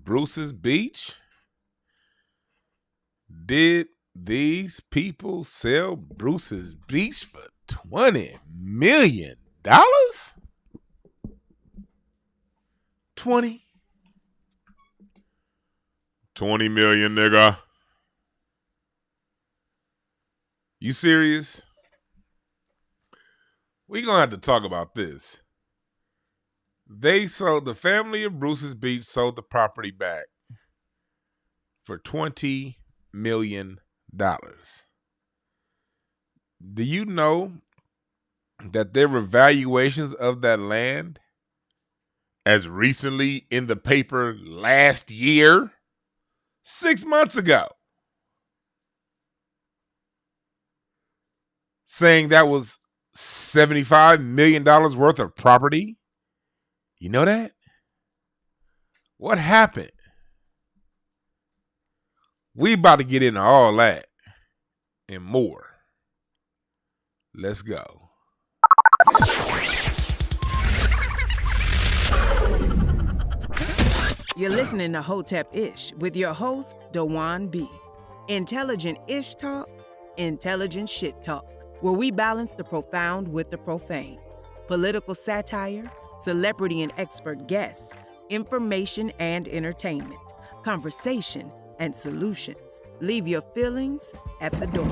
Bruce's Beach? Did these people sell Bruce's Beach for $20 million? 20 million, nigga. You serious? We gonna have to talk about this. The family of Bruce's Beach sold the property back for $20 million. Do you know that there were valuations of that land as recently in the paper last year? 6 months ago. Saying that was $75 million worth of property. You know that? What happened? We about to get into all that and more. Let's go. You're listening to Hotep Ish with your host, Dewan B. Intelligent Ish Talk, intelligent shit talk, where we balance the profound with the profane. Political satire, celebrity and expert guests, information and entertainment, conversation and solutions. Leave your feelings at the door.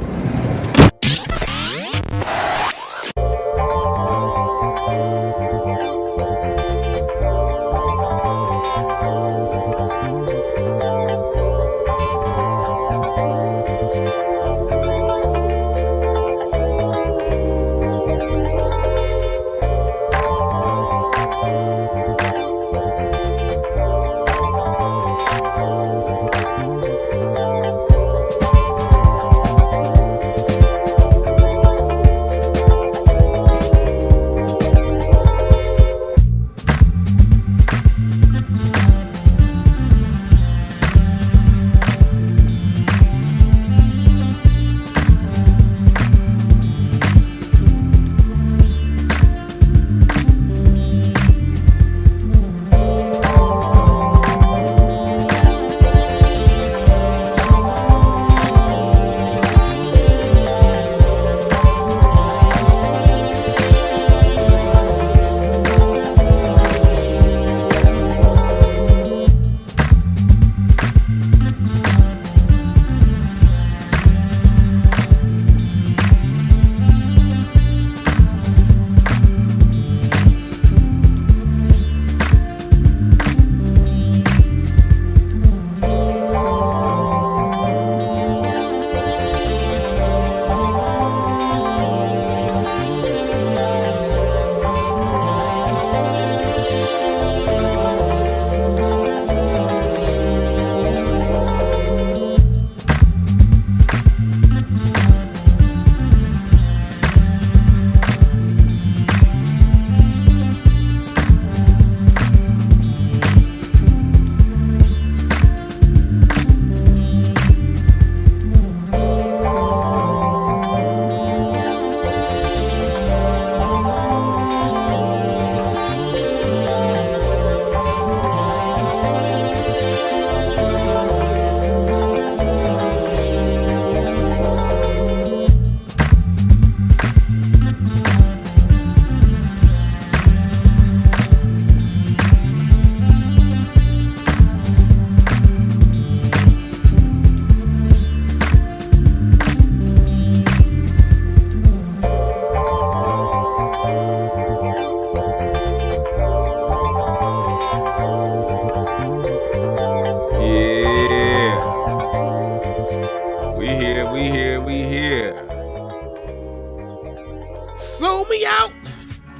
Sold me out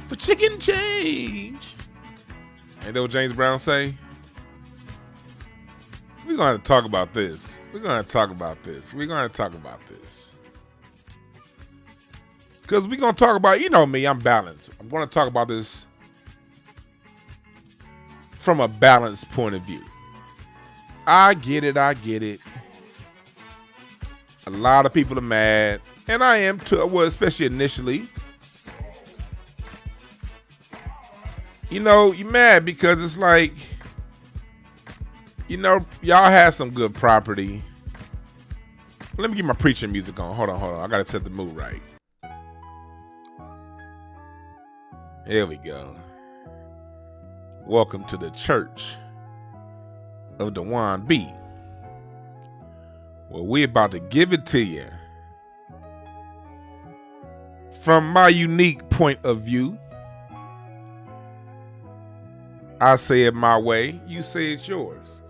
for chicken change. Ain't that what James Brown say? We're going to talk about this. Because we're going to talk about, you know me, I'm balanced. I'm going to talk about this from a balanced point of view. I get it. A lot of people are mad, and I am too, well, especially initially. You know, you're mad because it's like, y'all had some good property. Let me get my preaching music on. Hold on. I gotta set the mood right. Here we go. Welcome to the church of Dewan B. Well, we're about to give it to you from my unique point of view. I say it my way, you say it's yours.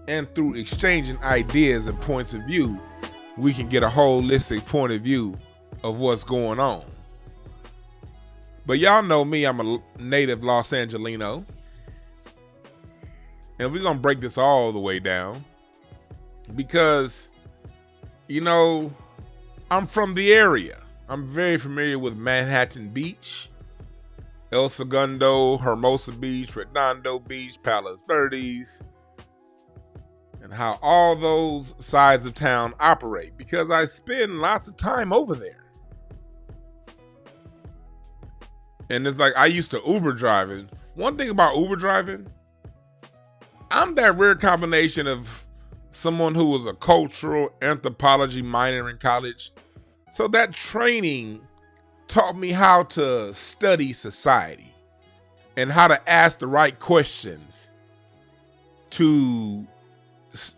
And through exchanging ideas and points of view, we can get a holistic point of view of what's going on. But y'all know me, I'm a native Los Angelino. And we're going to break this all the way down. Because, I'm from the area. I'm very familiar with Manhattan Beach, El Segundo, Hermosa Beach, Redondo Beach, Palos Verdes, and how all those sides of town operate, because I spend lots of time over there. And it's like I used to Uber driving. One thing about Uber driving, I'm that rare combination of someone who was a cultural anthropology minor in college. So that training taught me how to study society and how to ask the right questions to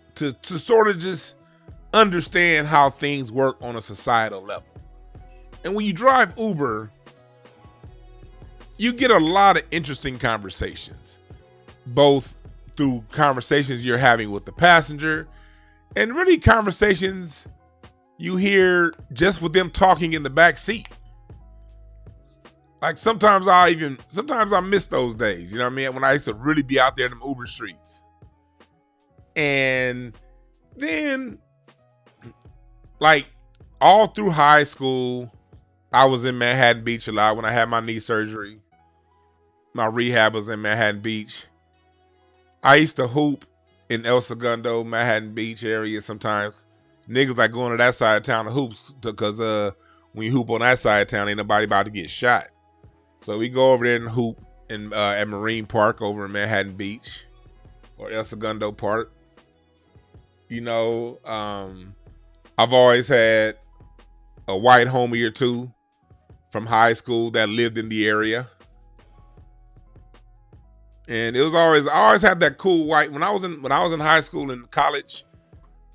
sort of just understand how things work on a societal level. And when you drive Uber, you get a lot of interesting conversations, both through conversations you're having with the passenger and really conversations you hear just with them talking in the back seat. Like sometimes I miss those days, you know what I mean? When I used to really be out there in them Uber streets. And then, like, all through high school, I was in Manhattan Beach a lot. When I had my knee surgery, my rehab was in Manhattan Beach. I used to hoop in El Segundo, Manhattan Beach area sometimes. Niggas like going to that side of town to hoops because when you hoop on that side of town, ain't nobody about to get shot. So we go over there and hoop at Marine Park over in Manhattan Beach or El Segundo Park. I've always had a white homie or two from high school that lived in the area. And I always had that cool white, when I was in high school and college,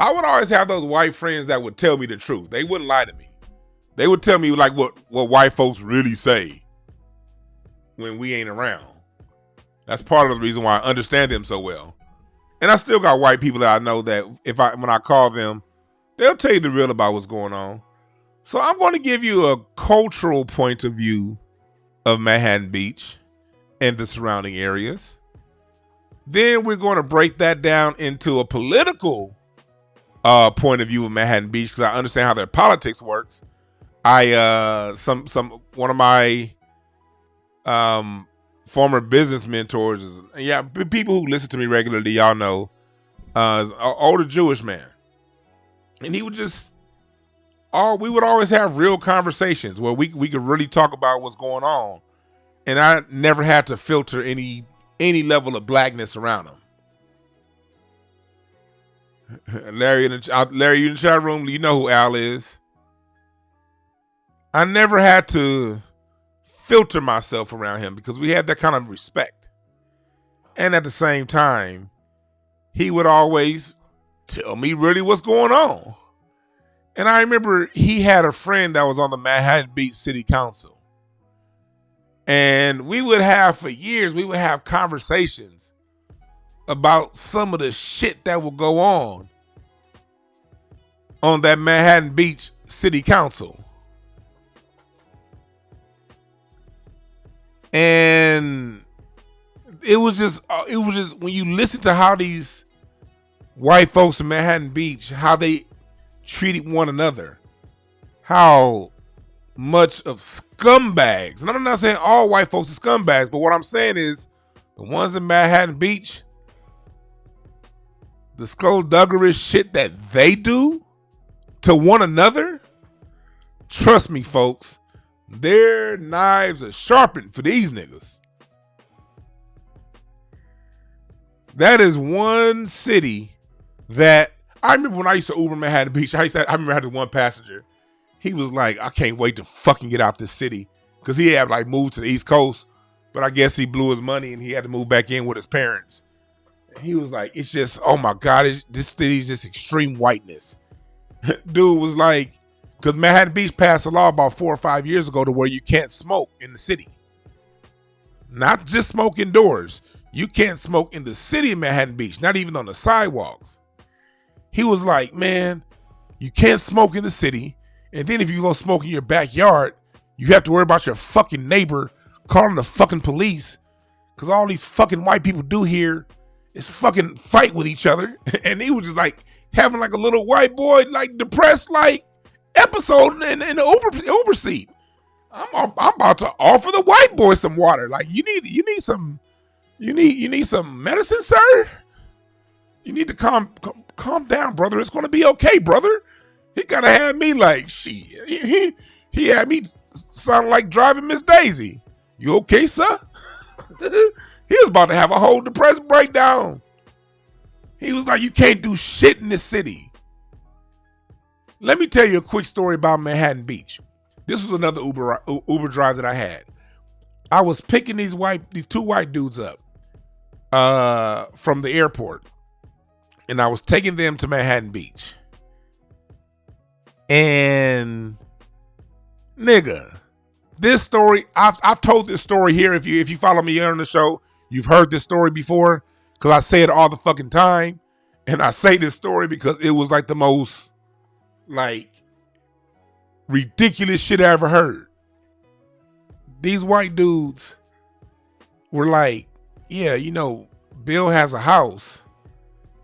I would always have those white friends that would tell me the truth. They wouldn't lie to me. They would tell me like what white folks really say when we ain't around. That's part of the reason why I understand them so well. And I still got white people that I know that when I call them, they'll tell you the real about what's going on. So I'm going to give you a cultural point of view of Manhattan Beach and the surrounding areas. Then we're going to break that down into a political point of view of Manhattan Beach, because I understand how their politics works. One of my former business mentors, people who listen to me regularly, y'all know, is an older Jewish man, and he would we would always have real conversations where we could really talk about what's going on, and I never had to filter any level of blackness around him. Larry, you in the chat room, you know who Al is. I never had to filter myself around him because we had that kind of respect. And at the same time, he would always tell me really what's going on. And I remember he had a friend that was on the Manhattan Beach City Council. And for years, we would have conversations about some of the shit that would go on that Manhattan Beach City Council. And it was just when you listen to how these white folks in Manhattan Beach, how they treated one another, how much of scumbags, and I'm not saying all white folks are scumbags, but what I'm saying is the ones in Manhattan Beach, the skullduggerous shit that they do to one another, trust me, folks, their knives are sharpened for these niggas. That is one city that I remember when I used to Uber Manhattan Beach. I remember I had one passenger. He was like, I can't wait to fucking get out this city. Because he had like moved to the East Coast, but I guess he blew his money and he had to move back in with his parents. And he was like, it's just, oh my God, this city's just extreme whiteness. Dude was like, because Manhattan Beach passed a law about 4 or 5 years ago to where you can't smoke in the city. Not just smoke indoors. You can't smoke in the city of Manhattan Beach, not even on the sidewalks. He was like, man, you can't smoke in the city. And then if you go smoke in your backyard, you have to worry about your fucking neighbor calling the fucking police. Because all these fucking white people do here is fucking fight with each other. And he was just like having like a little white boy, like depressed, like episode in the Uber seat. I'm about to offer the white boy some water. Like you need some medicine, sir. You need to calm down, brother. It's gonna be okay, brother. He kind of had me like shit. He had me sound like driving Miss Daisy. You okay, sir? He was about to have a whole depressed breakdown. He was like, you can't do shit in this city. Let me tell you a quick story about Manhattan Beach. This was another Uber drive that I had. I was picking these two white dudes up from the airport, and I was taking them to Manhattan Beach. And nigga, this story, I've told this story here. If you follow me here on the show, you've heard this story before because I say it all the fucking time. And I say this story because it was like the most like ridiculous shit I ever heard. These white dudes were like, yeah, you know, Bill has a house,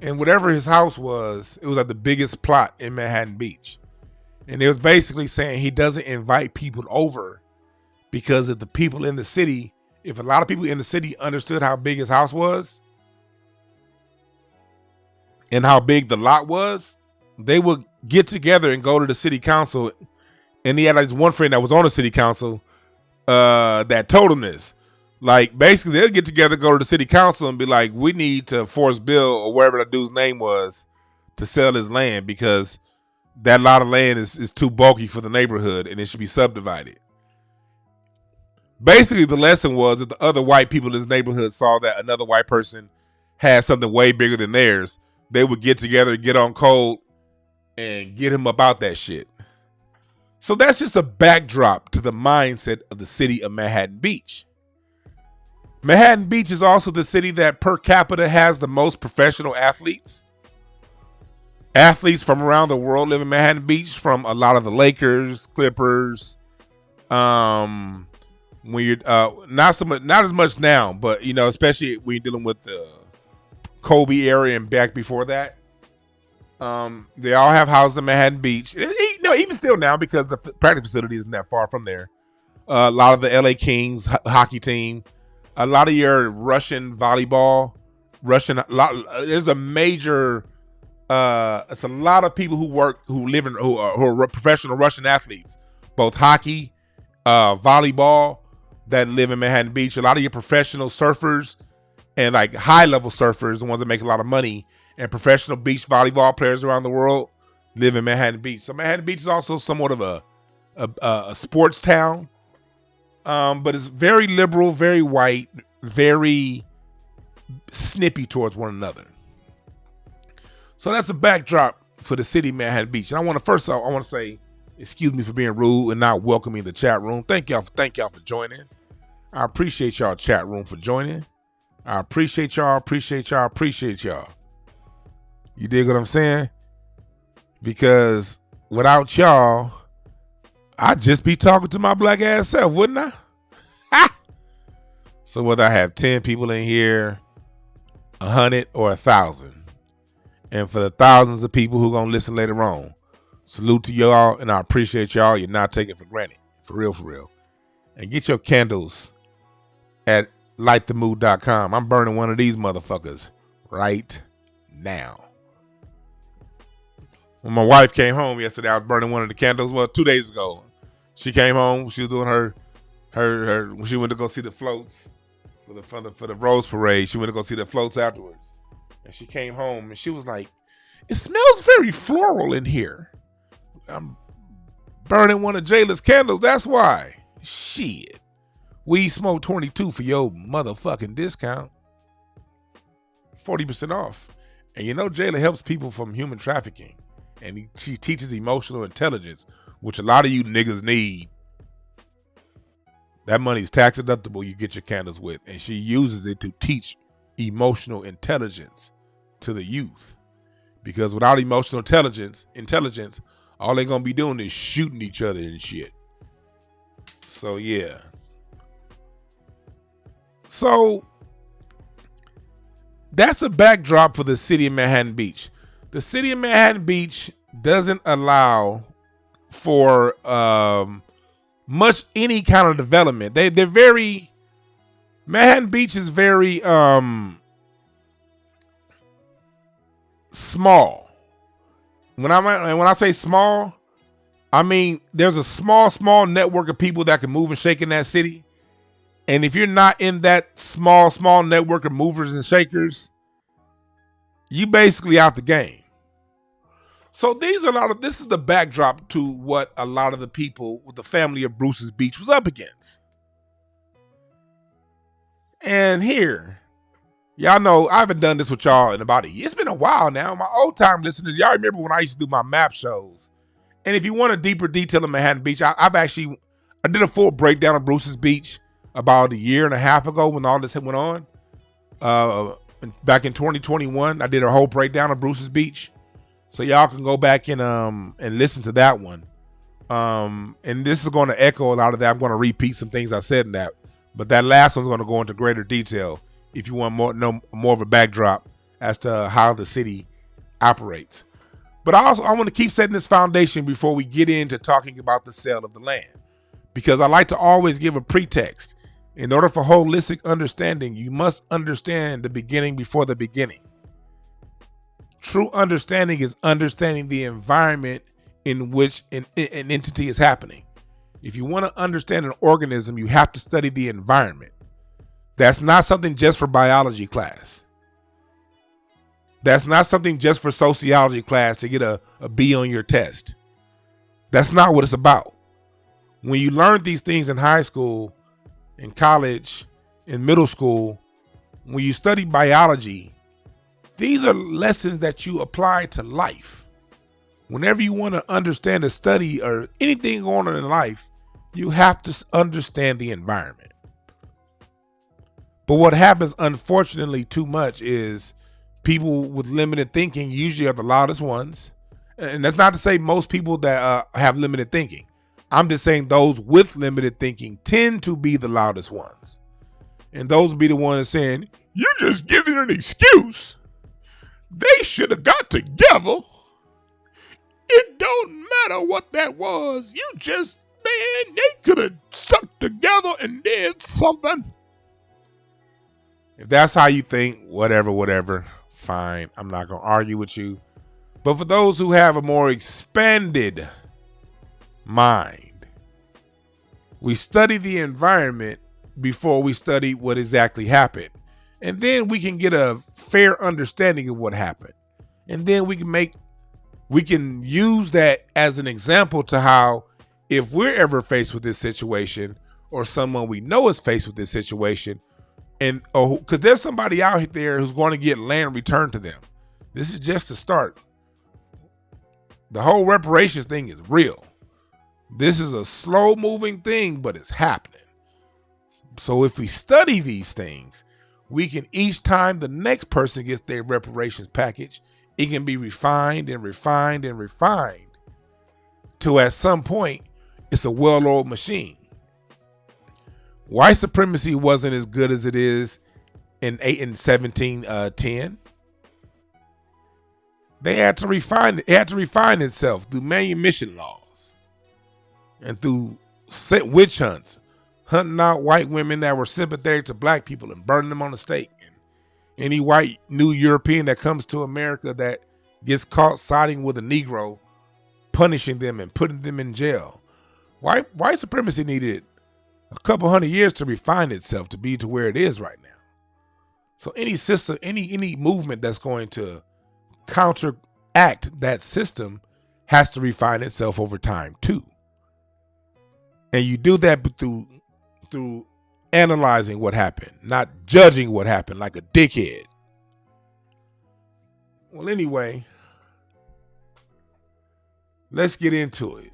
and whatever his house was, it was like the biggest plot in Manhattan Beach. And it was basically saying he doesn't invite people over because if the people in the city, if a lot of people in the city understood how big his house was and how big the lot was, they would get together and go to the city council. And he had like this one friend that was on the city council that told him this. Like basically they'll get together, go to the city council and be like, we need to force Bill or wherever the dude's name was to sell his land because that lot of land is too bulky for the neighborhood and it should be subdivided. Basically, the lesson was that the other white people in this neighborhood saw that another white person had something way bigger than theirs. They would get together, get on code, and get him about that shit. So that's just a backdrop to the mindset of the city of Manhattan Beach. Manhattan Beach is also the city that per capita has the most professional athletes. Athletes from around the world live in Manhattan Beach, from a lot of the Lakers, Clippers. When you're not as much now, but you know, especially when you're dealing with the Kobe area and back before that. They all have houses in Manhattan Beach. Even still now because the practice facility isn't that far from there. A lot of the LA Kings hockey team, a lot of your Russian volleyball, there's a major. It's a lot of people who are professional Russian athletes, both hockey, volleyball, that live in Manhattan Beach. A lot of your professional surfers and like high level surfers, the ones that make a lot of money, and professional beach volleyball players around the world live in Manhattan Beach. So Manhattan Beach is also somewhat of a sports town, but it's very liberal, very white, very snippy towards one another. So that's a backdrop for the city of Manhattan Beach. And I want to say, excuse me for being rude and not welcoming the chat room. Thank y'all for joining. I appreciate y'all chat room for joining. I appreciate y'all. You dig what I'm saying? Because without y'all, I'd just be talking to my black ass self, wouldn't I? Ha! So whether I have 10 people in here, 100 or 1,000, and for the thousands of people who gonna listen later on, salute to y'all, and I appreciate y'all. You're not taking it for granted. For real. And get your candles at lightthemood.com. I'm burning one of these motherfuckers right now. When my wife came home yesterday, I was burning one of the candles. Well, 2 days ago. She came home. She was doing her she went to go see the floats for the Rose Parade. She went to go see the floats afterwards. And she came home and she was like, "It smells very floral in here. I'm burning one of Jayla's candles. That's why." Shit. We smoke 22 for your motherfucking discount. 40% off. And you know Jayla helps people from human trafficking. And she teaches emotional intelligence, which a lot of you niggas need. That money's tax deductible you get your candles with. And she uses it to teach emotional intelligence to the youth. Because without emotional intelligence, all they're going to be doing is shooting each other and shit. So, yeah. So, that's a backdrop for the city of Manhattan Beach. The city of Manhattan Beach doesn't allow for much any kind of development. They're very, Manhattan Beach is very small. When I say small, I mean there's a small network of people that can move and shake in that city. And if you're not in that small network of movers and shakers, you basically out the game. So this is the backdrop to what a lot of the people with the family of Bruce's Beach was up against. And here, y'all know I haven't done this with y'all in about a year. It's been a while now. My old time listeners, y'all remember when I used to do my map shows. And if you want a deeper detail of Manhattan Beach, I did a full breakdown of Bruce's Beach about a year and a half ago when all this went on. Back in 2021, I did a whole breakdown of Bruce's Beach. So y'all can go back and listen to that one. And this is going to echo a lot of that. I'm going to repeat some things I said in that. But that last one's going to go into greater detail if you want more of a backdrop as to how the city operates. But I want to keep setting this foundation before we get into talking about the sale of the land. Because I like to always give a pretext. In order for holistic understanding, you must understand the beginning before the beginning. True understanding is understanding the environment in which an entity is happening. If you want to understand an organism, you have to study the environment. That's not something just for biology class. That's not something just for sociology class to get a B on your test. That's not what it's about. When you learn these things in high school, in college, in middle school, when you study biology, these are lessons that you apply to life. Whenever you want to understand a study or anything going on in life, you have to understand the environment. But what happens, unfortunately, too much is people with limited thinking usually are the loudest ones. And that's not to say most people that have limited thinking. I'm just saying those with limited thinking tend to be the loudest ones. And those will be the ones saying, "You're just giving an excuse. They should have got together. It don't matter what that was. You just, man, they could have stuck together and did something." If that's how you think, whatever, fine. I'm not going to argue with you. But for those who have a more expanded mind, we study the environment before we study what exactly happened. And then we can get a fair understanding of what happened. And then we can use that as an example to how, if we're ever faced with this situation, or someone we know is faced with this situation, and because there's somebody out there who's going to get land returned to them. This is just the start. The whole reparations thing is real. This is a slow moving thing, but it's happening. So if we study these things, we can, each time the next person gets their reparations package, it can be refined and refined and refined till at some point it's a well-oiled machine. White supremacy wasn't as good as it is in 1710. They had to refine it. It had to refine itself through manumission laws and through witch hunts, hunting out white women that were sympathetic to black people and burning them on the stake. And any white new European that comes to America that gets caught siding with a Negro, punishing them and putting them in jail. White supremacy needed a couple hundred years to refine itself to be to where it is right now. So any system, any movement that's going to counteract that system has to refine itself over time too. And you do that through analyzing what happened, not judging what happened like a dickhead. Well, anyway, let's get into it.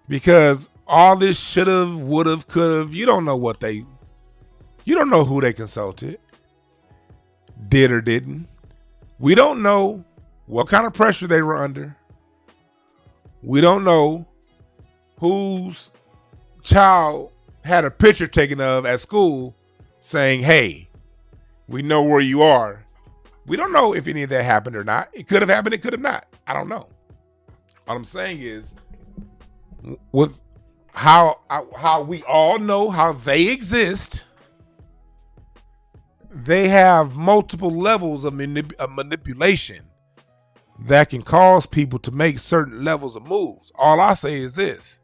Because all this should've, would've, could've, you don't know who they consulted, did or didn't. We don't know what kind of pressure they were under. We don't know whose child had a picture taken of at school saying, hey, we know where you are. We don't know if any of that happened or not. It could have happened, it could have not. I don't know. All I'm saying is, with how we all know how they exist, they have multiple levels of manipulation that can cause people to make certain levels of moves. All I say is this.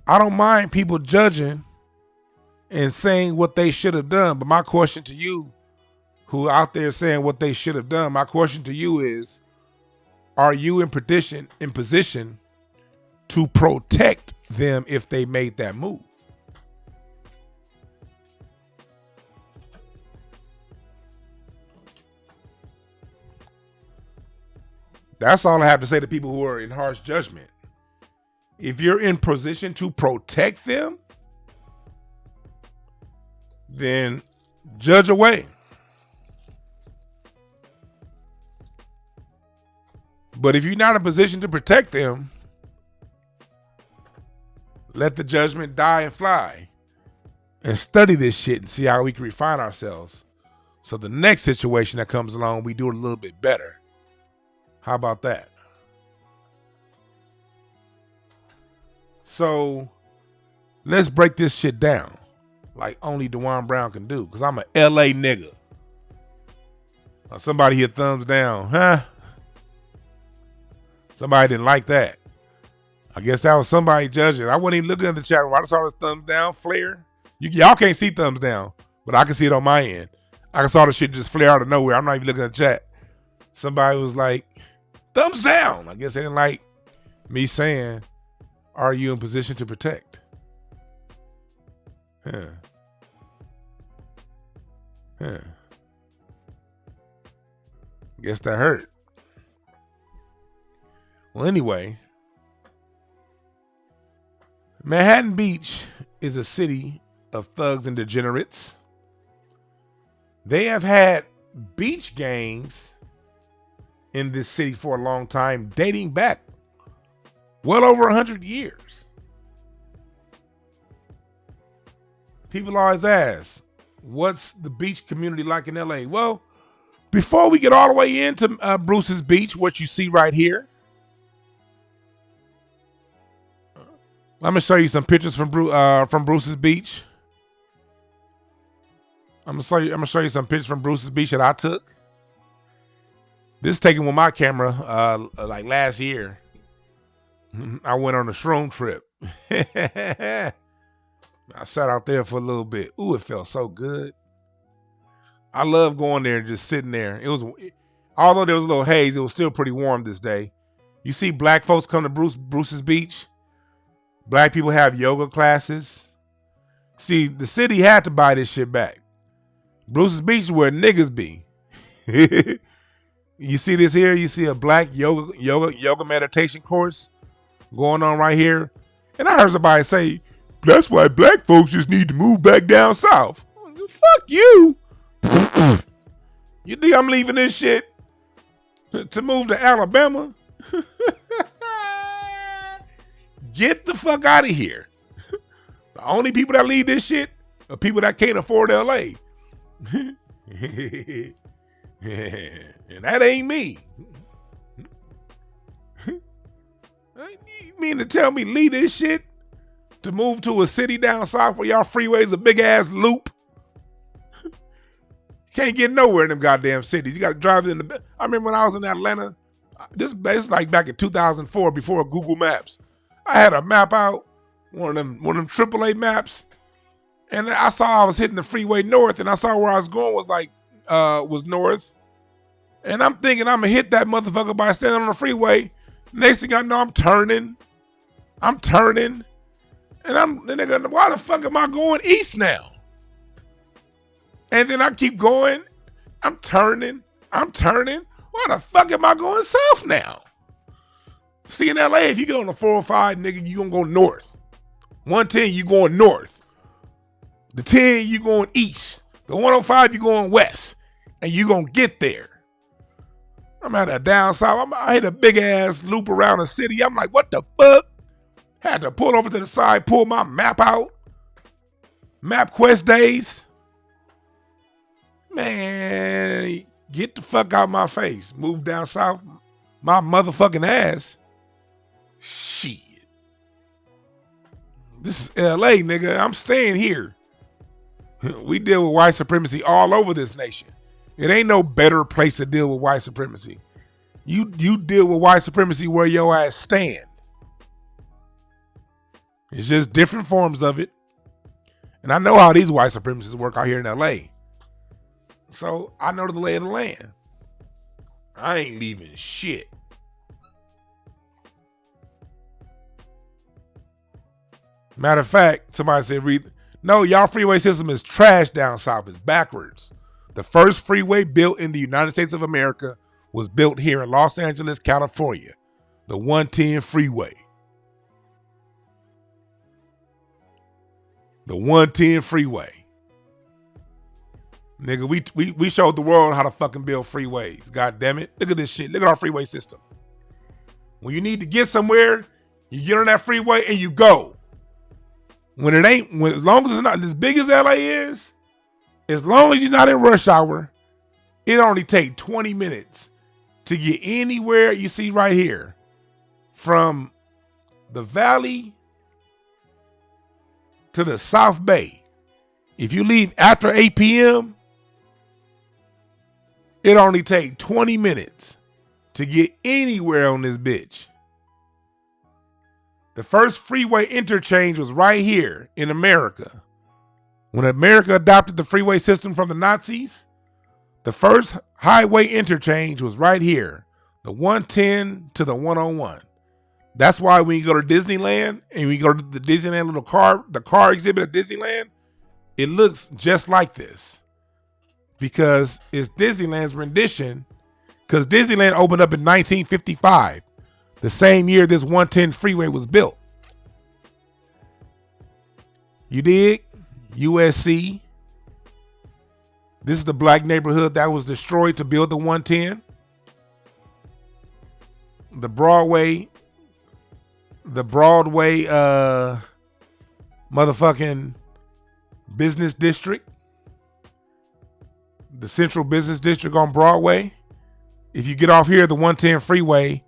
I don't mind people judging and saying what they should have done, but my question to you, who out there saying what they should have done, my question to you is, are you in position to protect them if they made that move? That's all I have to say to people who are in harsh judgment. If you're in position to protect them, then judge away. But if you're not in a position to protect them, let the judgment die and fly. And study this shit and see how we can refine ourselves. So the next situation that comes along, we do it a little bit better. How about that? So let's break this shit down like only DeJuan Brown can do, because I'm a LA nigga. Now somebody hit thumbs down, huh? Somebody didn't like that. I guess that was somebody judging. I wasn't even looking at the chat room. I just saw this thumbs down flare. Y'all can't see thumbs down, but I can see it on my end. I saw the shit just flare out of nowhere. I'm not even looking at the chat. Somebody was like, thumbs down. I guess they didn't like me saying, are you in position to protect? Guess that hurt. Well, anyway, Manhattan Beach is a city of thugs and degenerates. They have had beach gangs in this city for a long time, dating back well over 100 years. People always ask, what's the beach community like in LA? Well, before we get all the way into Bruce's Beach, what you see right here, I'm gonna show you some pictures from Bruce's Beach. I'm gonna show you some pictures from Bruce's Beach that I took. This is taken with my camera, like last year. I went on a shroom trip. I sat out there for a little bit. Ooh, it felt so good. I love going there and just sitting there. Although there was a little haze, it was still pretty warm this day. You see black folks come to Bruce's Beach. Black people have yoga classes. See, the city had to buy this shit back. Bruce's Beach is where niggas be. You see this here? You see a black yoga meditation course going on right here. And I heard somebody say, that's why black folks just need to move back down south. Fuck you. You think I'm leaving this shit to move to Alabama? Get the fuck out of here. The only people that leave this shit are people that can't afford LA. And that ain't me. You mean to tell me leave this shit to move to a city down south where y'all freeways a big ass loop? Can't get nowhere in them goddamn cities. You got to drive in the. I remember when I was in Atlanta. This is like back in 2004 before Google Maps. I had a map out, one of them AAA maps. And I saw I was hitting the freeway north, and I saw where I was going was north. And I'm thinking I'm gonna hit that motherfucker by standing on the freeway. Next thing I know, I'm turning. And then they're going, why the fuck am I going east now? And then I keep going. I'm turning. Why the fuck am I going south now? See, in LA, if you get on the 405, nigga, you gonna go north. 110, you going north. The 10, you going east. The 105, you going west. And you gonna get there. I'm at a down south. I hit a big ass loop around the city. I'm like, what the fuck? Had to pull over to the side, pull my map out. MapQuest days. Man, get the fuck out of my face. Move down south. My motherfucking ass. Shit. This is LA, nigga. I'm staying here. We deal with white supremacy all over this nation. It ain't no better place to deal with white supremacy. You deal with white supremacy where your ass stand. It's just different forms of it. And I know how these white supremacists work out here in LA. So I know the lay of the land. I ain't leaving shit. Matter of fact, somebody said, no, y'all freeway system is trash down south. It's backwards. The first freeway built in the United States of America was built here in Los Angeles, California. The 110 freeway. The 110 freeway. Nigga, we showed the world how to fucking build freeways. God damn it. Look at this shit. Look at our freeway system. When you need to get somewhere, you get on that freeway and you go. When it ain't, as long as it's not as big as LA is, as long as you're not in rush hour, it only take 20 minutes to get anywhere you see right here. From the valley to the South Bay. If you leave after 8 p.m., it only take 20 minutes to get anywhere on this bitch. The first freeway interchange was right here in America. When America adopted the freeway system from the Nazis, the first highway interchange was right here, the 110 to the 101. That's why when you go to Disneyland and we go to the Disneyland the car exhibit at Disneyland, it looks just like this. Because it's Disneyland's rendition, because Disneyland opened up in 1955, the same year this 110 freeway was built. You dig? USC. This is the black neighborhood that was destroyed to build the 110. The Broadway motherfucking business district. The Central Business District on Broadway. If you get off here, the 110 freeway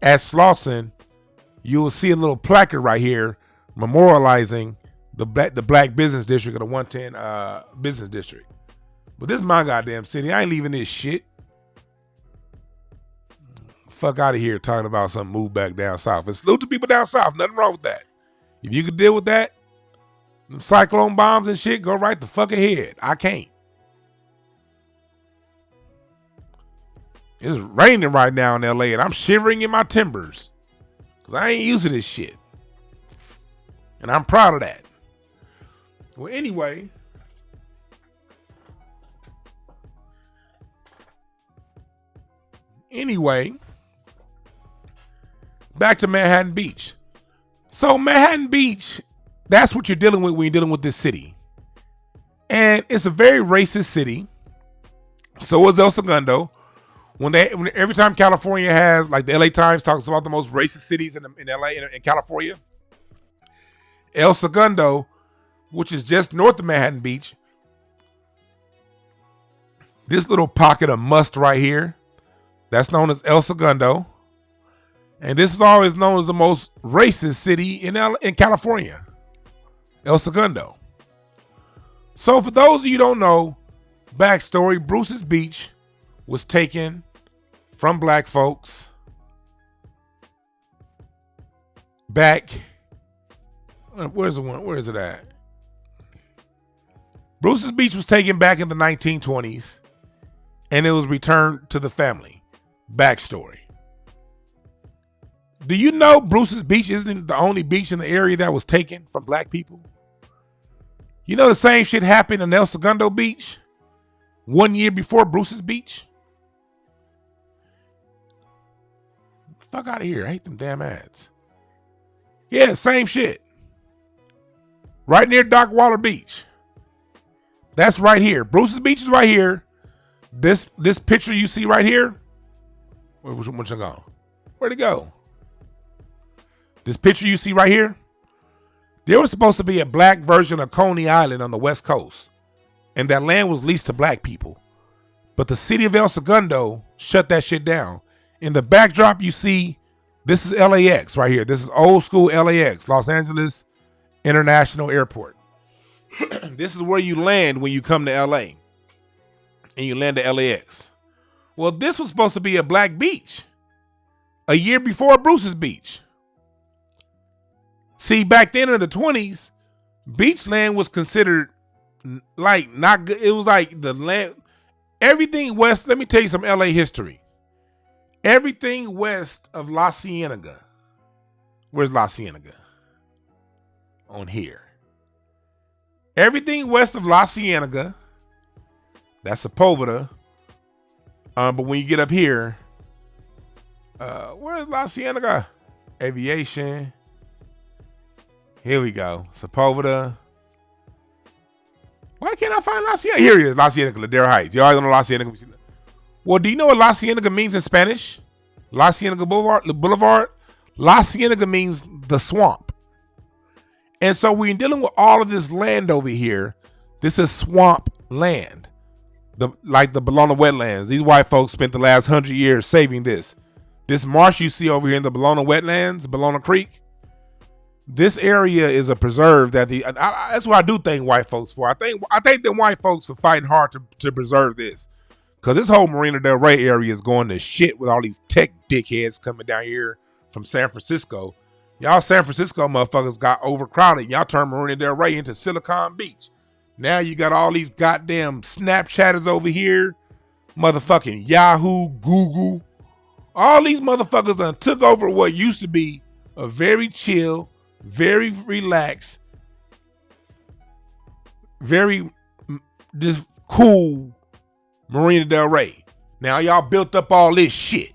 at Slauson, you'll see a little placard right here memorializing the black business district of the 110 business district. But this is my goddamn city. I ain't leaving this shit. Fuck out of here talking about something move back down south. And salute to people down south. Nothing wrong with that. If you could deal with that, them cyclone bombs and shit, go right the fuck ahead. I can't. It's raining right now in LA and I'm shivering in my timbers. Because I ain't used to this shit. And I'm proud of that. Well, anyway. Back to Manhattan Beach. So Manhattan Beach, that's what you're dealing with when you're dealing with this city. And it's a very racist city. So is El Segundo. Every time California has, like the LA Times talks about the most racist cities in LA, in California, El Segundo, which is just north of Manhattan Beach, this little pocket of must right here, that's known as El Segundo. And this is always known as the most racist city in California, El Segundo. So for those of you who don't know, backstory, Bruce's Beach was taken from black folks back. Where's the one? Where is it at? Bruce's Beach was taken back in the 1920s, and it was returned to the family. Backstory. Do you know Bruce's Beach isn't the only beach in the area that was taken from black people? You know the same shit happened in El Segundo Beach 1 year before Bruce's Beach? Fuck out of here. I hate them damn ads. Yeah, same shit. Right near Dockwater Beach. That's right here. Bruce's Beach is right here. This picture you see right here. Where'd it go? Where'd it go? This picture you see right here. There was supposed to be a black version of Coney Island on the West Coast. And that land was leased to black people. But the city of El Segundo shut that shit down. In the backdrop you see, this is LAX right here. This is old school LAX, Los Angeles International Airport. This is where you land when you come to LA. And you land at LAX. Well, this was supposed to be a black beach. A year before Bruce's Beach. See, back then in the 20s, beachland was considered like not good. It was like the land, everything west. Let me tell you some LA history. Everything west of La Cienega. Where's La Cienega? On here. Everything west of La Cienega. That's Sepulveda. But when you get up here, where's La Cienega? Aviation. Here we go. Sepulveda. Why can't I find La Cienega? Here it is. La Cienega, Ladera Heights. You always know La Cienega. Well, do you know what La Cienega means in Spanish? La Cienega Boulevard. La Cienega means the swamp. And so we're dealing with all of this land over here. This is swamp land. Like the Bologna wetlands. These white folks spent the last 100 years saving this. This marsh you see over here in the Bologna wetlands, Bologna Creek. This area is a preserve that that's what I do thank white folks for. I thank them white folks for fighting hard to preserve this. Because this whole Marina Del Rey area is going to shit with all these tech dickheads coming down here from San Francisco. Y'all San Francisco motherfuckers got overcrowded. Y'all turned Marina Del Rey into Silicon Beach. Now you got all these goddamn Snapchatters over here. Motherfucking Yahoo, Google. All these motherfuckers done took over what used to be a very chill, very relaxed, very just cool Marina Del Rey. Now y'all built up all this shit.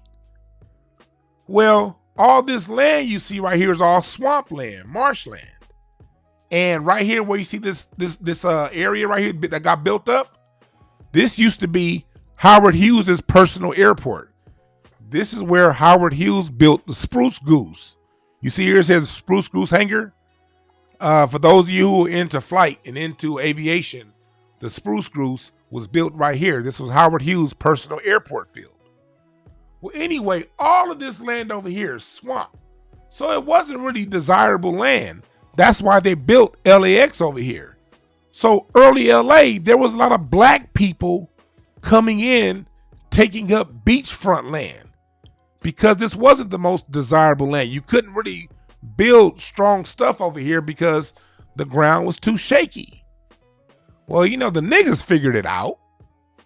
Well, all this land you see right here is all swampland, marshland. And right here where you see this area right here that got built up, this used to be Howard Hughes' personal airport. This is where Howard Hughes built the Spruce Goose. You see here it says Spruce Goose Hangar. For those of you who are into flight and into aviation, the Spruce Goose was built right here. This was Howard Hughes' personal airport field. Well, anyway, all of this land over here is swamp. So it wasn't really desirable land. That's why they built LAX over here. So early LA, there was a lot of black people coming in, taking up beachfront land because this wasn't the most desirable land. You couldn't really build strong stuff over here because the ground was too shaky. Well, you know, the niggas figured it out.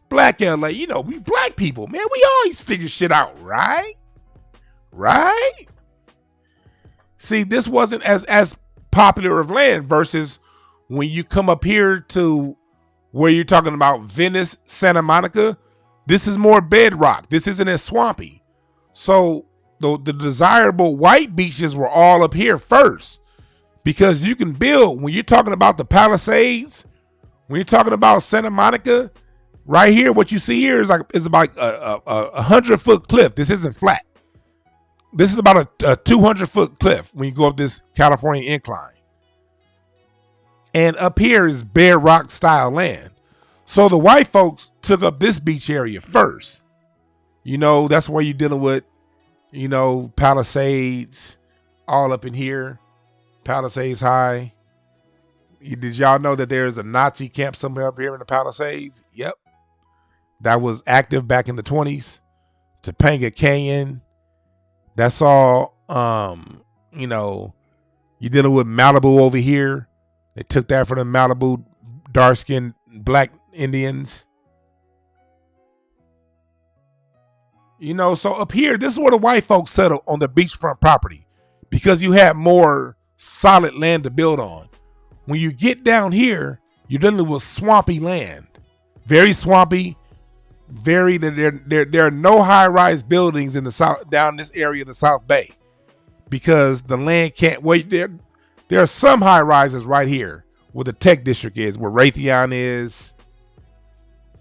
Black LA, you know, we black people, man, we always figure shit out, right? Right? See, this wasn't as popular of land versus when you come up here to where you're talking about Venice, Santa Monica, this is more bedrock. This isn't as swampy. So the desirable white beaches were all up here first because you can build, when you're talking about the Palisades, when you're talking about Santa Monica, right here, what you see here is about a 100-foot cliff. This isn't flat. This is about a 200-foot cliff when you go up this California incline. And up here is bare rock style land. So the white folks took up this beach area first. You know, that's where you're dealing with, you know, Palisades, all up in here. Palisades High. Did y'all know that there's a Nazi camp somewhere up here in the Palisades? Yep. That was active back in the 20s. Topanga Canyon. That's all, you know, you're dealing with Malibu over here. They took that from the Malibu dark-skinned black Indians. You know, so up here, this is where the white folks settle on the beachfront property because you have more solid land to build on. When you get down here, you're dealing with swampy land, very swampy. There are no high-rise buildings in the south down this area of the South Bay because the land can't wait. There are some high rises right here where the tech district is, where Raytheon is.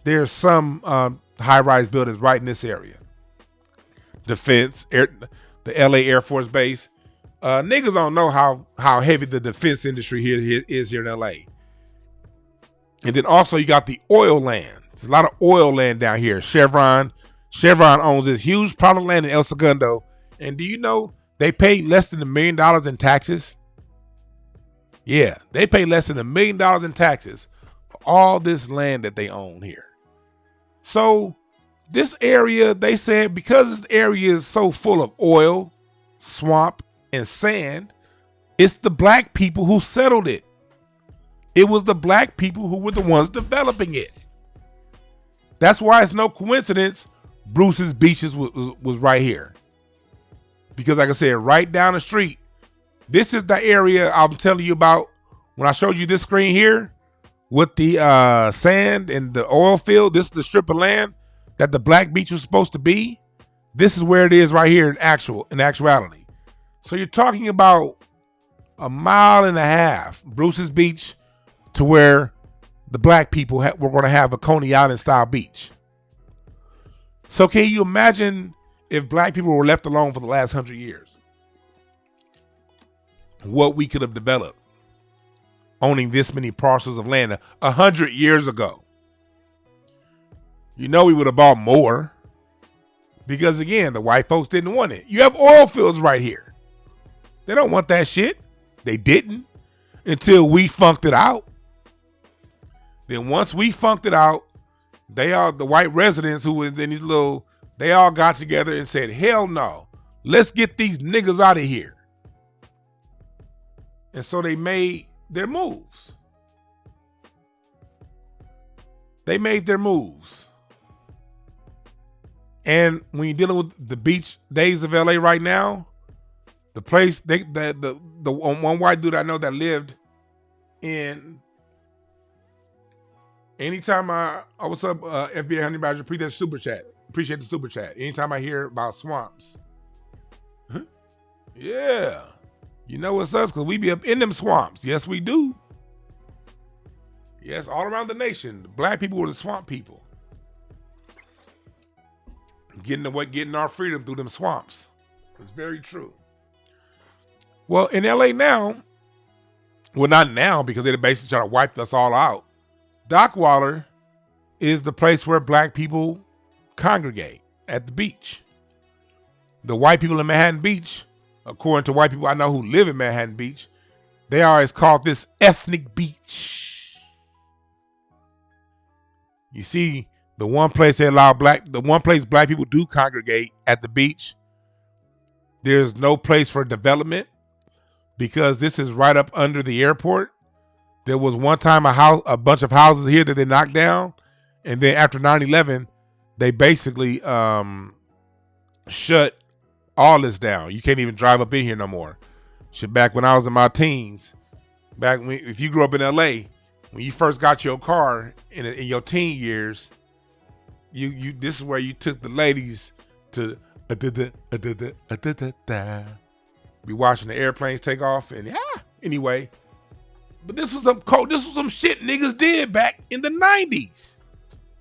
There's some high-rise buildings right in this area. Defense, the LA Air Force Base. Niggas don't know how heavy the defense industry here is here in LA. And then also you got the oil land. There's a lot of oil land down here. Chevron owns this huge plot of land in El Segundo. And do you know they paid less than $1 million in taxes? Yeah, they pay less than $1 million in taxes for all this land that they own here. So this area, they said, because this area is so full of oil, swamp, and sand, it's the black people who settled it. It was the black people who were the ones developing it. That's why it's no coincidence Bruce's Beaches was right here. Because like I said, right down the street, this is the area I'm telling you about when I showed you this screen here with the sand and the oil field. This is the strip of land that the Black Beach was supposed to be. This is where it is right here in actuality. So you're talking about 1.5 miles, Bruce's Beach, to where the black people were going to have a Coney Island style beach. So can you imagine if black people were left alone for the last 100 years? What we could have developed owning this many parcels of land 100 years ago. You know we would have bought more because, again, the white folks didn't want it. You have oil fields right here. They don't want that shit. They didn't until we funked it out. Then once we funked it out, the white residents who was in these they all got together and said, hell no, let's get these niggas out of here. And so they made their moves. And when you're dealing with the beach days of LA right now, the place, the one white dude I know that lived in, anytime what's up, FBI Honey Badger, appreciate the super chat. Anytime I hear about swamps, yeah, you know it's us because we be up in them swamps. Yes, we do. Yes, all around the nation, the black people were the swamp people. Getting our freedom through them swamps. It's very true. Well, in LA now, well, not now because they're basically trying to wipe us all out. Dockwater is the place where black people congregate at the beach. The white people in Manhattan Beach, according to white people I know who live in Manhattan Beach, they always call this ethnic beach. You see, the one place black people do congregate at the beach, there's no place for development because this is right up under the airport. There was one time a bunch of houses here that they knocked down, and then after 9/11, they basically shut all this down. You can't even drive up in here no more. Shit, back when I was in my teens, if you grew up in LA, when you first got your car in your teen years, you this is where you took the ladies to be watching the airplanes take off and anyway. But this was some shit niggas did back in the 90s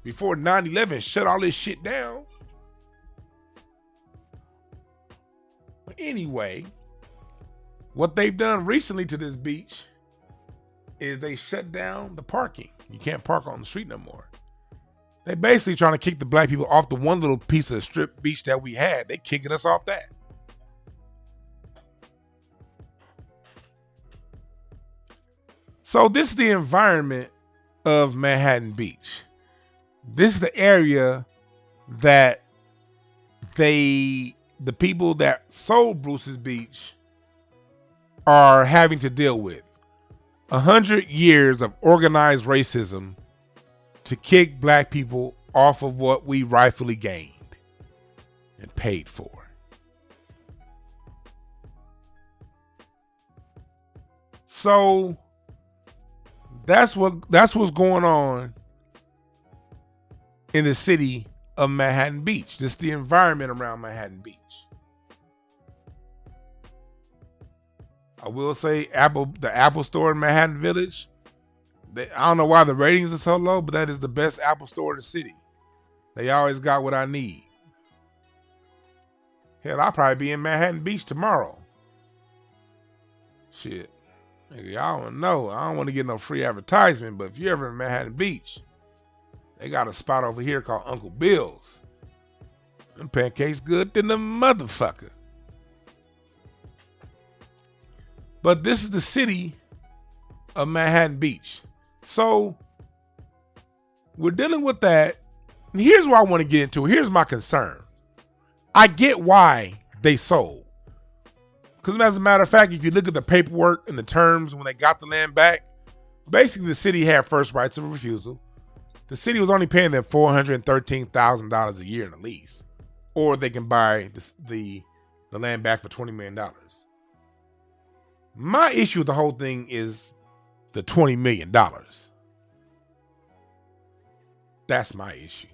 before 9/11 shut all this shit down. But anyway, what they've done recently to this beach is they shut down the parking. You can't park on the street no more. They basically trying to kick the black people off the one little piece of strip beach that we had. They kicking us off that. So this is the environment of Manhattan Beach. This is the area that the people that sold Bruce's Beach are having to deal with. 100 years of organized racism to kick black people off of what we rightfully gained and paid for. So that's what's going on in the city of Manhattan Beach. Just the environment around Manhattan Beach. I will say the Apple Store in Manhattan Village, I don't know why the ratings are so low, but that is the best Apple Store in the city. They always got what I need. Hell, I'll probably be in Manhattan Beach tomorrow. Shit. Nigga, y'all don't know. I don't want to get no free advertisement, but if you're ever in Manhattan Beach, they got a spot over here called Uncle Bill's. Them pancakes good than the motherfucker. But this is the city of Manhattan Beach. So we're dealing with that. And here's what I want to get into. Here's my concern. I get why they sold. Because as a matter of fact, if you look at the paperwork and the terms when they got the land back, basically the city had first rights of refusal. The city was only paying them $413,000 a year in a lease. Or they can buy the land back for $20 million. My issue with the whole thing is the $20 million. That's my issue.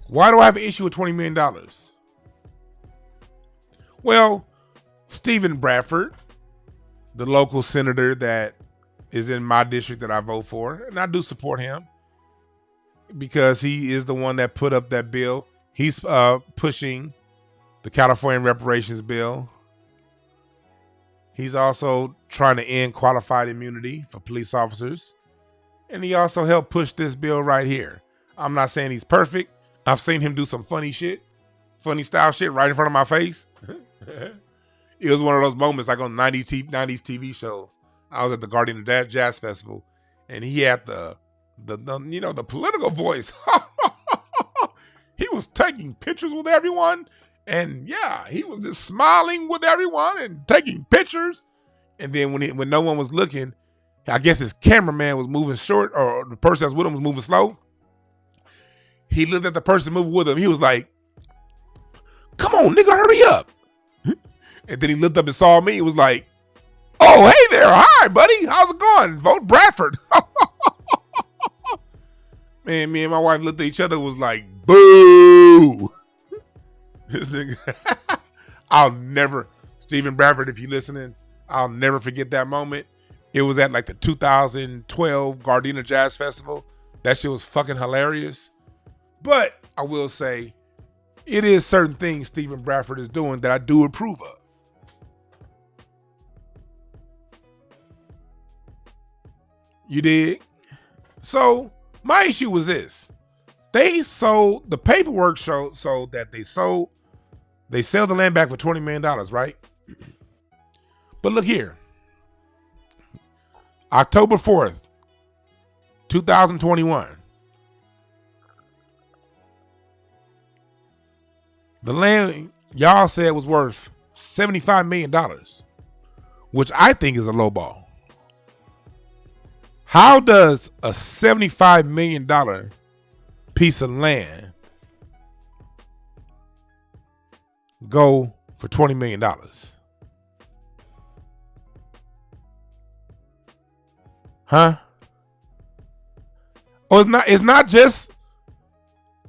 Why do I have an issue with $20 million? Well, Stephen Bradford, the local senator that is in my district that I vote for, and I do support him because he is the one that put up that bill. He's pushing the California reparations bill. He's also trying to end qualified immunity for police officers. And he also helped push this bill right here. I'm not saying he's perfect. I've seen him do some funny style shit right in front of my face. It was one of those moments like on 90s TV shows. I was at the Guardian of Jazz Festival, and he had the political voice. He was taking pictures with everyone. And yeah, he was just smiling with everyone and taking pictures. And then when no one was looking, I guess his cameraman was moving short, or the person that's with him was moving slow. He looked at the person moving with him. He was like, "Come on, nigga, hurry up." And then he looked up and saw me. He was like, "Oh, hey there. Hi, buddy. How's it going? Vote Bradford." Man, me and my wife looked at each other and was like, "Boo." This nigga, Stephen Bradford, if you're listening, I'll never forget that moment. It was at like the 2012 Gardena Jazz Festival. That shit was fucking hilarious. But I will say, it is certain things Stephen Bradford is doing that I do approve of. You dig? So my issue was this. The paperwork showed that they sell the land back for $20 million, right? But look here. October 4th, 2021. The land y'all said was worth $75 million, which I think is a low ball. How does a $75 million piece of land go for $20 million? Huh? Oh, it's not just,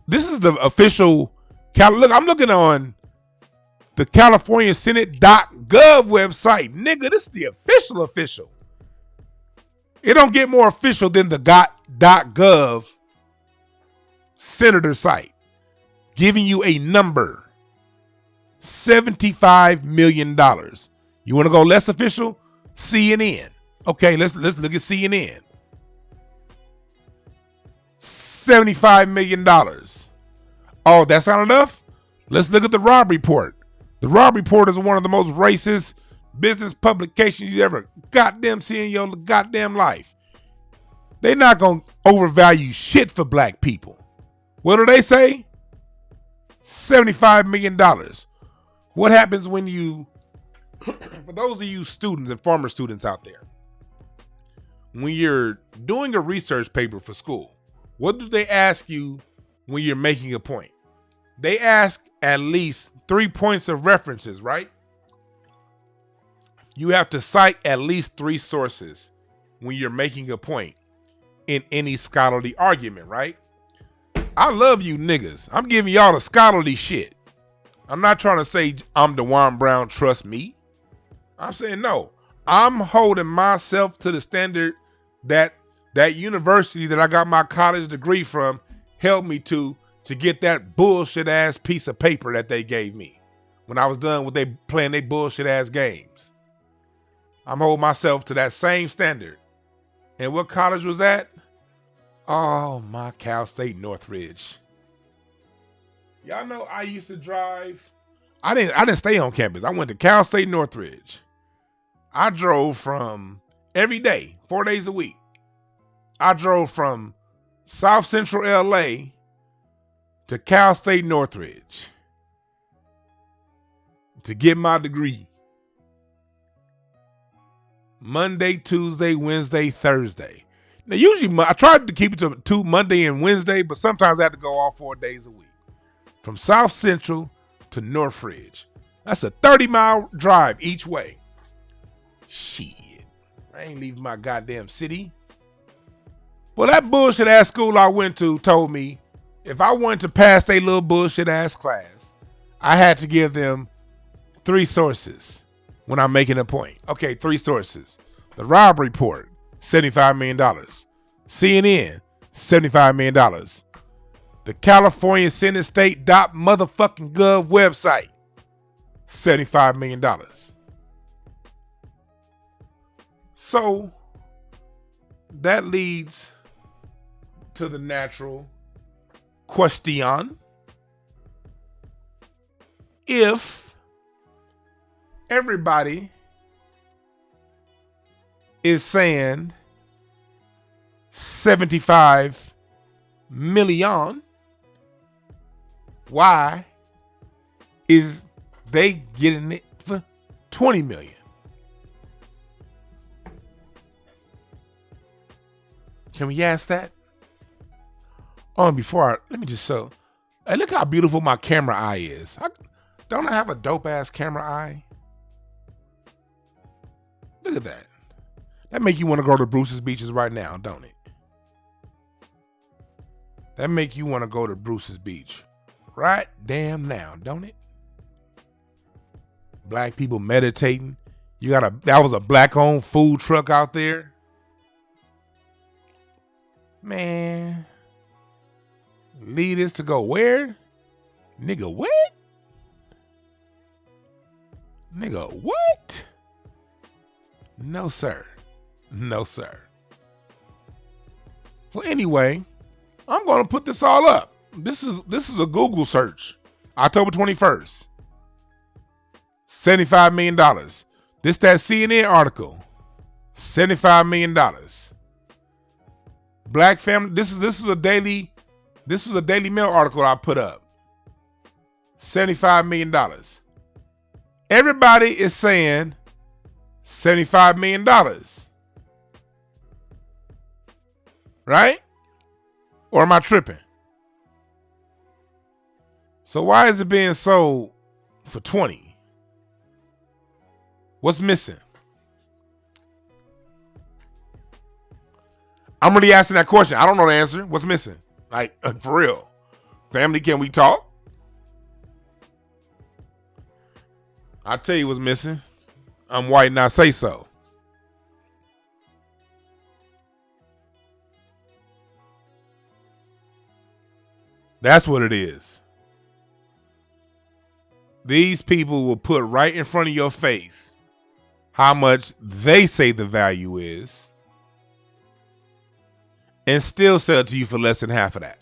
this is the official, look, I'm looking on the California Senate.gov website. Nigga, this is the official. It don't get more official than the .gov senator site, giving you a number, $75 million. You want to go less official? CNN. Okay, let's look at CNN. $75 million. Oh, that's not enough? Let's look at the Robb Report. The Robb Report is one of the most racist business publications you ever goddamn see in your goddamn life. They're not going to overvalue shit for black people. What do they say? $75 million. What happens when you, for those of you students and former students out there, when you're doing a research paper for school, what do they ask you when you're making a point? They ask at least 3 points of references, right? You have to cite at least 3 sources when you're making a point in any scholarly argument, right? I love you niggas. I'm giving y'all the scholarly shit. I'm not trying to say I'm DeJuan Brown, trust me. I'm saying no. I'm holding myself to the standard that university that I got my college degree from helped me to get that bullshit ass piece of paper that they gave me when I was done with they playing they bullshit ass games. I'm holding myself to that same standard. And what college was that? Oh, my Cal State Northridge. Y'all know I used to drive. I didn't stay on campus. I went to Cal State Northridge. I drove from every day, 4 days a week. I drove from South Central LA to Cal State Northridge to get my degree. Monday, Tuesday, Wednesday, Thursday. Now, usually I tried to keep it to Monday and Wednesday, but sometimes I had to go all 4 days a week. From South Central to Northridge. That's a 30-mile drive each way. Shit. I ain't leaving my goddamn city. Well, that bullshit ass school I went to told me if I wanted to pass a little bullshit ass class, I had to give them 3 sources when I'm making a point. Okay, 3 sources. The Robb Report, $75 million. CNN, $75 million. The California Senate State motherfucking Gov website, $75 million. So that leads to the natural question. If everybody is saying 75 million, why is they getting it for 20 million? Can we ask that? Oh, and let me just show. Hey, look how beautiful my camera eye is. Don't I have a dope ass camera eye? Look at that. That make you want to go to Bruce's Beaches right now, don't it? That make you want to go to Bruce's Beach right damn now, don't it? Black people meditating. That was a black-owned food truck out there. Man. Lead us to go where? Nigga, what? Nigga, what? No, sir. No, sir. Well, anyway, I'm going to put this all up. This is a Google search. October 21st. $75 million. This that CNN article. $75 million. Black family. This was a Daily Mail article I put up. $75 million. Everybody is saying $75 million. Right? Or am I tripping? So why is it being sold for 20? What's missing? I'm really asking that question. I don't know the answer. What's missing? Like, for real. Family, can we talk? I'll tell you what's missing. I'm white and I say so. That's what it is. These people will put right in front of your face how much they say the value is and still sell it to you for less than half of that.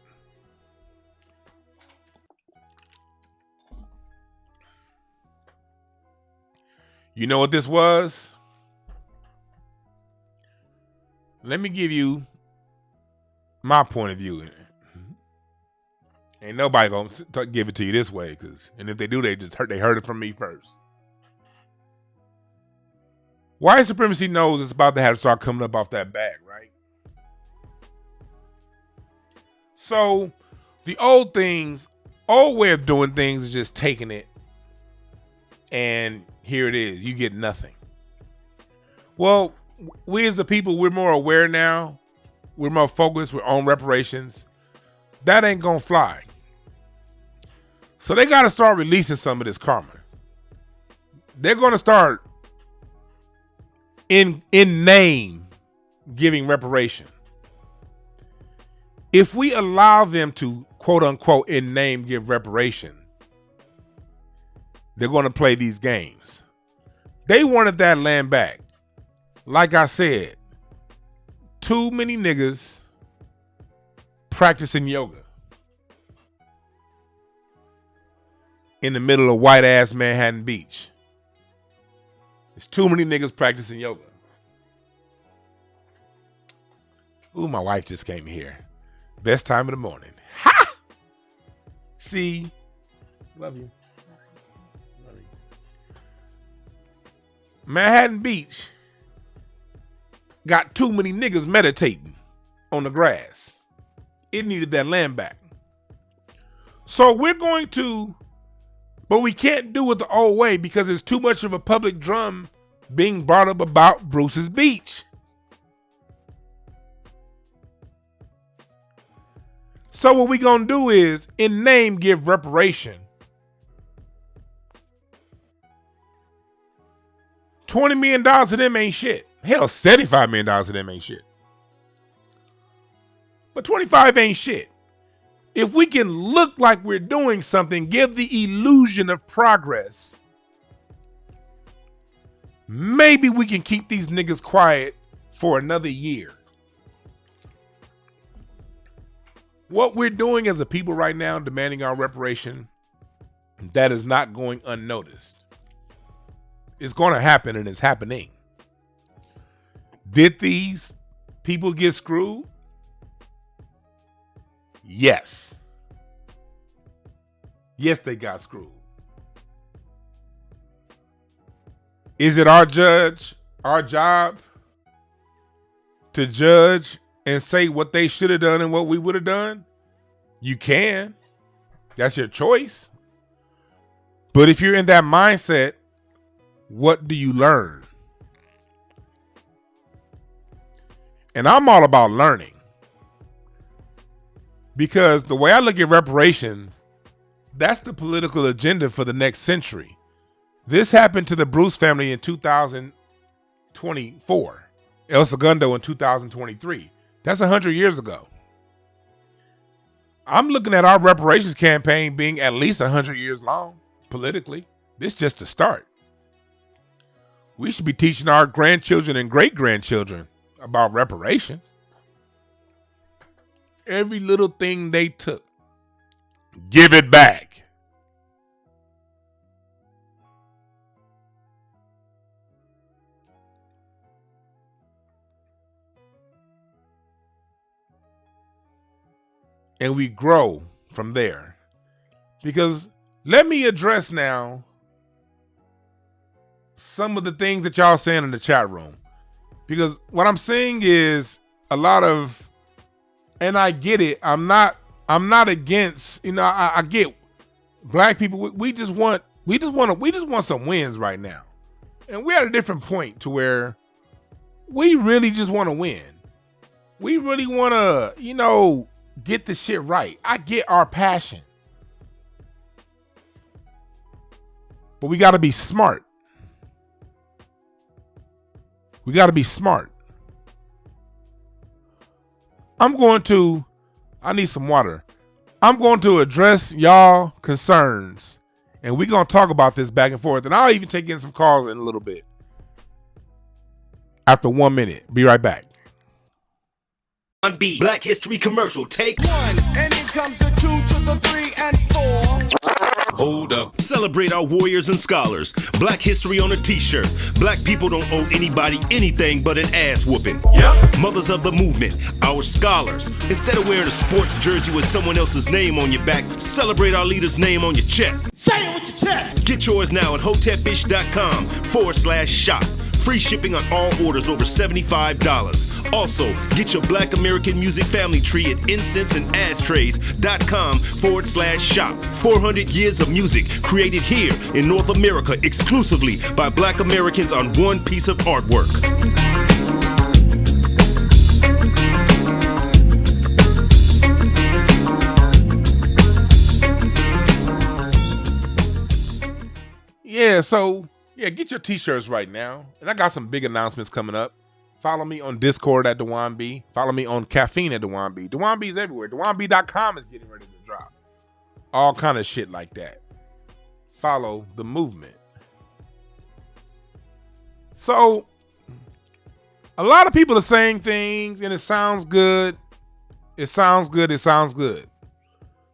You know what this was? Let me give you my point of view. Ain't nobody gonna give it to you this way, and if they do, they heard it from me first. White supremacy knows it's about to have to start coming up off that bag, right? So the old way of doing things is just taking it, and here it is. You get nothing. Well, we as a people, we're more aware now. We're more focused. We're on reparations. That ain't gonna fly. So they got to start releasing some of this karma. They're gonna start in name giving reparation. If we allow them to, quote unquote, in name give reparation, they're going to play these games. They wanted that land back. Like I said, too many niggas practicing yoga in the middle of white ass Manhattan Beach. There's too many niggas practicing yoga. Ooh, my wife just came here. Best time of the morning. Ha! See? Love you. Love you. Manhattan Beach got too many niggas meditating on the grass. It needed that land back. So we're going to, but we can't do it the old way because there's too much of a public drum being brought up about Bruce's Beach. So what we gonna do is, in name, give reparation. $20 million to them ain't shit. Hell, $75 million to them ain't shit. But 25 ain't shit. If we can look like we're doing something, give the illusion of progress, maybe we can keep these niggas quiet for another year. What we're doing as a people right now, demanding our reparation, that is not going unnoticed. It's going to happen, and it's happening. Did these people get screwed? Yes. Yes, they got screwed. Is it our job to judge and say what they should have done and what we would have done? You can. That's your choice. But if you're in that mindset, what do you learn? And I'm all about learning. Because the way I look at reparations, that's the political agenda for the next century. This happened to the Bruce family in 2024. El Segundo in 2023. That's 100 years ago. I'm looking at our reparations campaign being at least 100 years long, politically. This is just a start. We should be teaching our grandchildren and great-grandchildren about reparations. Every little thing they took, give it back. And we grow from there. Because let me address now some of the things that y'all saying in the chat room. Because what I'm saying is a lot of, and I get it, I'm not against, I get black people, we just want some wins right now. And we're at a different point to where we really just want to win. We really want to, get the shit right. I get our passion. But we got to be smart. We got to be smart. I need some water. I'm going to address y'all concerns, and we're going to talk about this back and forth, and I'll even take in some calls in a little bit. After 1 minute. Be right back. On B, Black History Commercial, take 1, and here comes the 2 to the 3 and 4. Hold up. Celebrate our warriors and scholars. Black history on a t-shirt. Black people don't owe anybody anything but an ass whooping. Yep. Mothers of the movement, our scholars. Instead of wearing a sports jersey with someone else's name on your back, celebrate our leader's name on your chest. Say it with your chest. Get yours now at hotepish.com/shop. Free shipping on all orders over $75. Also, get your Black American Music family tree at incenseandashtrays.com/shop. 400 years of music created here in North America exclusively by Black Americans on one piece of artwork. Yeah, get your t-shirts right now. And I got some big announcements coming up. Follow me on Discord at Dewan B. Follow me on Caffeine at Dewan B. Dewan B is everywhere. DewanB.com is getting ready to drop. All kind of shit like that. Follow the movement. So, a lot of people are saying things and it sounds good. It sounds good. It sounds good.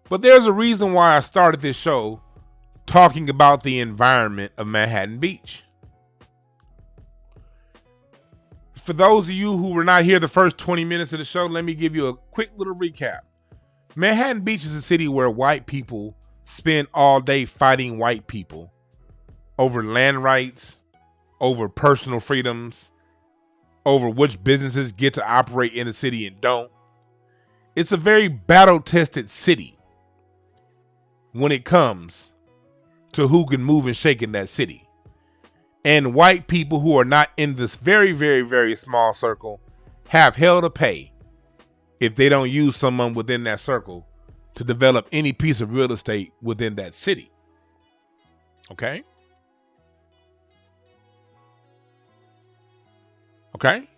But there's a reason why I started this show talking about the environment of Manhattan Beach. For those of you who were not here the first 20 minutes of the show, let me give you a quick little recap. Manhattan Beach is a city where white people spend all day fighting white people over land rights, over personal freedoms, over which businesses get to operate in the city and don't. It's a very battle-tested city when it comes to who can move and shake in that city. And white people who are not in this very, very, very small circle have hell to pay if they don't use someone within that circle to develop any piece of real estate within that city. Okay? Okay?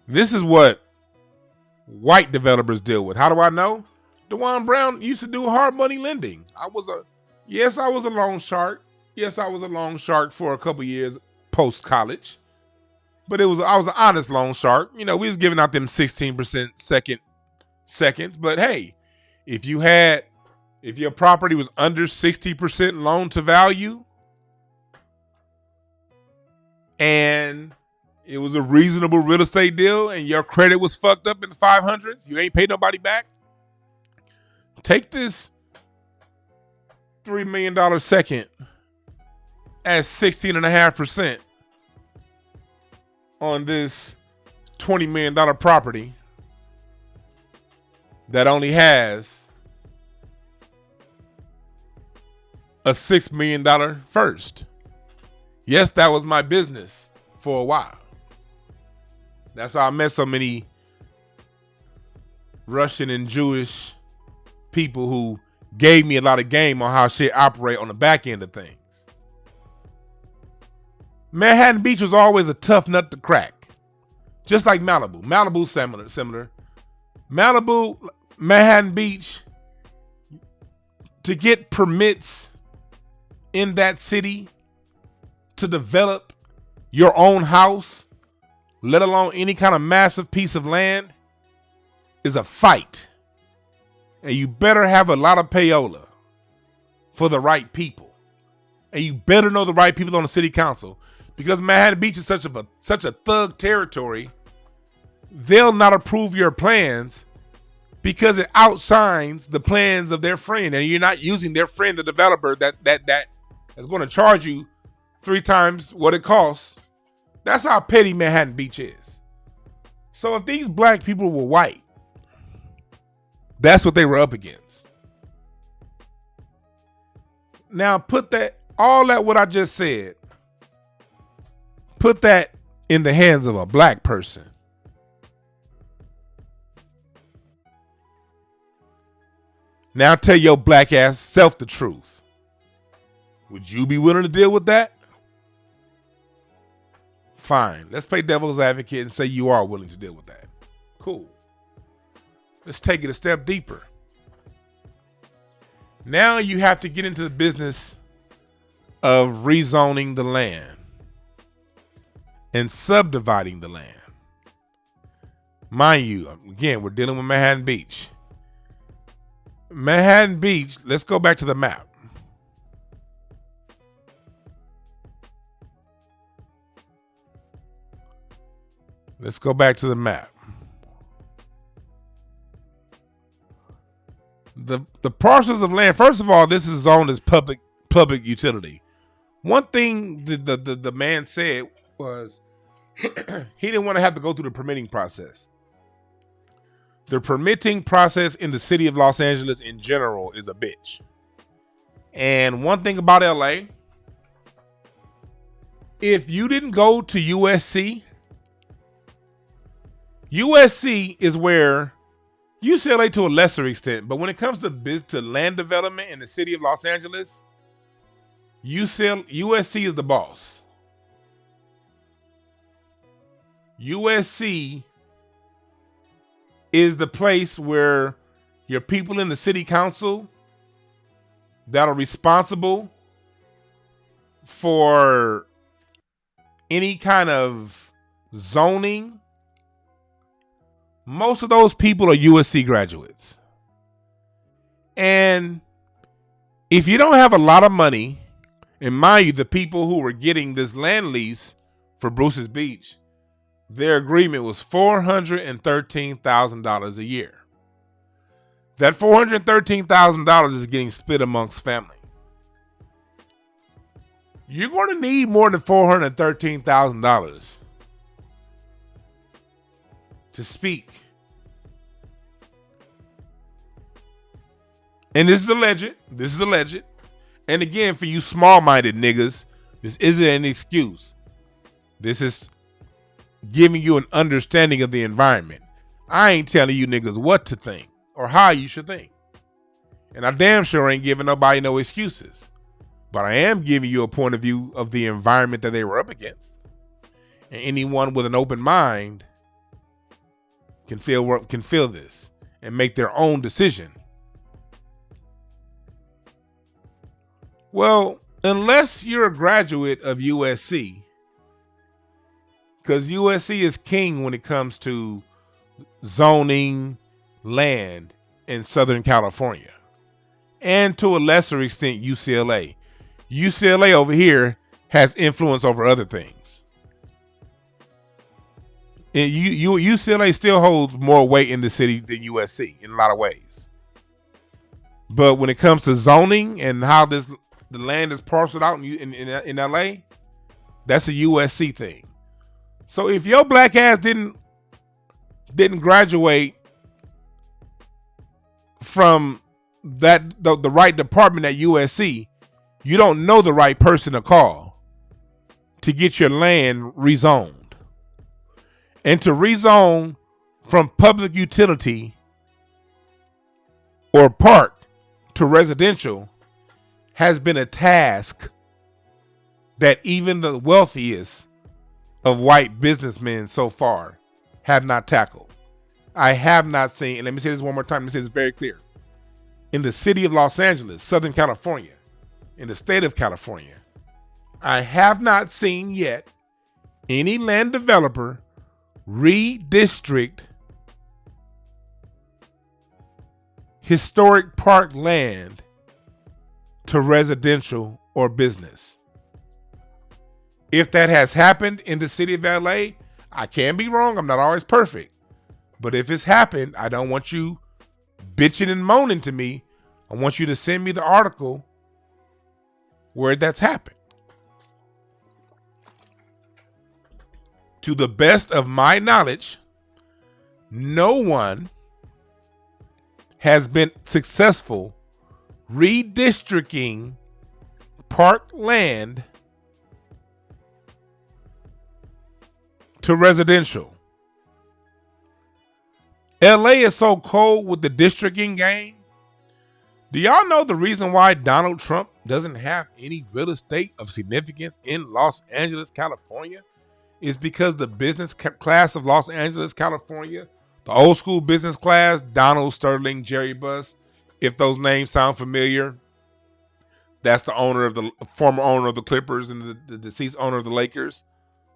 This is what white developers deal with. How do I know? DeJuan Brown used to do hard money lending. I was a loan shark. Yes, I was a loan shark for a couple years post college. But I was an honest loan shark. You know, we was giving out them 16% seconds. But hey, if your property was under 60% loan to value and it was a reasonable real estate deal and your credit was fucked up in the 500s, you ain't paid nobody back, take this $3 million second at 16.5% on this $20 million property that only has a $6 million first. Yes, that was my business for a while. That's how I met so many Russian and Jewish people who gave me a lot of game on how shit operate on the back end of things. Manhattan Beach was always a tough nut to crack. Just like Malibu. Malibu's similar. Malibu, Manhattan Beach, to get permits in that city to develop your own house, let alone any kind of massive piece of land, is a fight. And you better have a lot of payola for the right people. And you better know the right people on the city council. Because Manhattan Beach is such a thug territory, they'll not approve your plans because it outshines the plans of their friend. And you're not using their friend, the developer, that is going to charge you 3 times what it costs. That's how petty Manhattan Beach is. So if these black people were white, that's what they were up against. Now put all that what I just said, put that in the hands of a black person. Now tell your black ass self the truth. Would you be willing to deal with that? Fine. Let's play devil's advocate and say you are willing to deal with that. Cool. Let's take it a step deeper. Now you have to get into the business of rezoning the land and subdividing the land. Mind you, again, we're dealing with Manhattan Beach. Manhattan Beach, let's go back to the map. Let's go back to the map. The parcels of land, first of all, this is zoned as public utility, One thing the man said was he didn't want to have to go through the permitting process. The permitting process in the city of Los Angeles in general is a bitch. And one thing about LA, if you didn't go to USC is where UCLA to a lesser extent, but when it comes to land development in the city of Los Angeles, USC is the boss. USC is the place where your people in the city council that are responsible for any kind of zoning, most of those people are USC graduates. And if you don't have a lot of money, and mind you, the people who were getting this land lease for Bruce's Beach, their agreement was $413,000 a year. That $413,000 is getting split amongst family. You're going to need more than $413,000 to speak. And this is alleged. And again, for you small-minded niggas, this isn't an excuse. This is giving you an understanding of the environment. I ain't telling you niggas what to think or how you should think. And I damn sure ain't giving nobody no excuses. But I am giving you a point of view of the environment that they were up against. And anyone with an open mind can feel this and make their own decision. Well, unless you're a graduate of USC, because USC is king when it comes to zoning land in Southern California, and to a lesser extent UCLA. UCLA over here has influence over other things. And UCLA still holds more weight in the city than USC in a lot of ways. But when it comes to zoning and how the land is parceled out in LA, that's a USC thing. So if your black ass didn't graduate from the right department at USC, you don't know the right person to call to get your land rezoned. And to rezone from public utility or park to residential has been a task that even the wealthiest of white businessmen so far have not tackled. I have not seen, and let me say this one more time, let me say this very clear. In the city of Los Angeles, Southern California, in the state of California, I have not seen yet any land developer redistrict historic park land to residential or business. If that has happened in the city of LA, I can be wrong. I'm not always perfect. But if it's happened, I don't want you bitching and moaning to me. I want you to send me the article where that's happened. To the best of my knowledge, no one has been successful redistricting park land to residential. LA is so cold with the districting game. Do y'all know the reason why Donald Trump doesn't have any real estate of significance in Los Angeles, California? Is because the business class of Los Angeles, California, the old school business class, Donald Sterling, Jerry Buss, if those names sound familiar, that's the former owner of the Clippers and the deceased owner of the Lakers,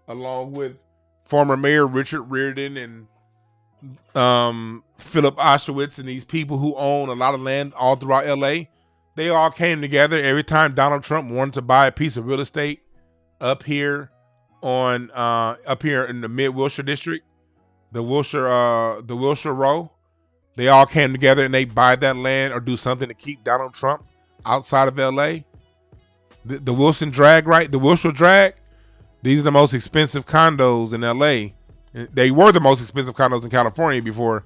along with former Mayor Richard Riordan and Philip Oshowitz and these people who own a lot of land all throughout LA. They all came together every time Donald Trump wanted to buy a piece of real estate up here in the Mid Wilshire district, the Wilshire Row. They all came together and they buy that land or do something to keep Donald Trump outside of LA. The Wilson Drag, right? The Wilshire Drag. These are the most expensive condos in LA. They were the most expensive condos in California before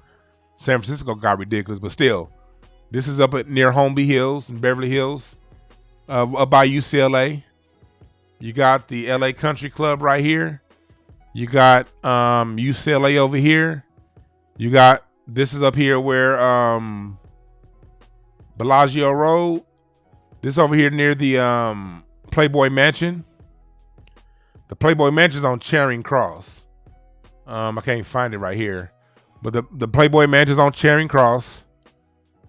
San Francisco got ridiculous, but still, this is up at near Holmby Hills and Beverly Hills, up by UCLA. You got the LA Country Club right here. You got UCLA over here. You got, this is up here where Bellagio Road. This over here near the Playboy Mansion. The Playboy Mansion is on Charing Cross. I can't find it right here. But the Playboy Mansion is on Charing Cross.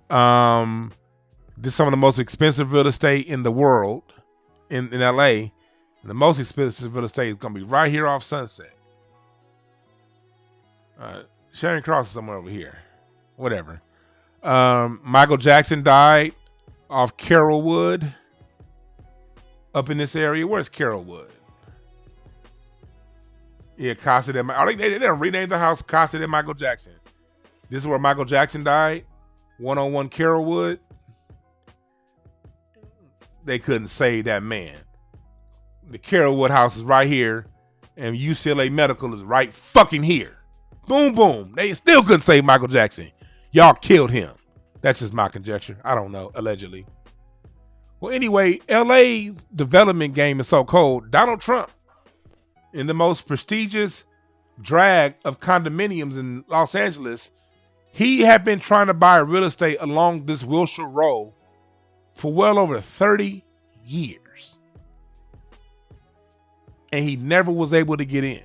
This is some of the most expensive real estate in the world in LA. And the most expensive real estate is going to be right here off Sunset. Charing Cross is somewhere over here. Whatever. Michael Jackson died off Carrollwood. Up in this area. Where's Carrollwood? Yeah, Casa de they didn't rename the house Casa de Michael Jackson. This is where Michael Jackson died. 101 Carrollwood. They couldn't save that man. The Carrollwood house is right here, and UCLA Medical is right fucking here. Boom, boom. They still couldn't save Michael Jackson. Y'all killed him. That's just my conjecture. I don't know, allegedly. Well, anyway, LA's development game is so cold. Donald Trump, in the most prestigious drag of condominiums in Los Angeles, he had been trying to buy real estate along this Wilshire Road for well over 30 years. And he never was able to get in.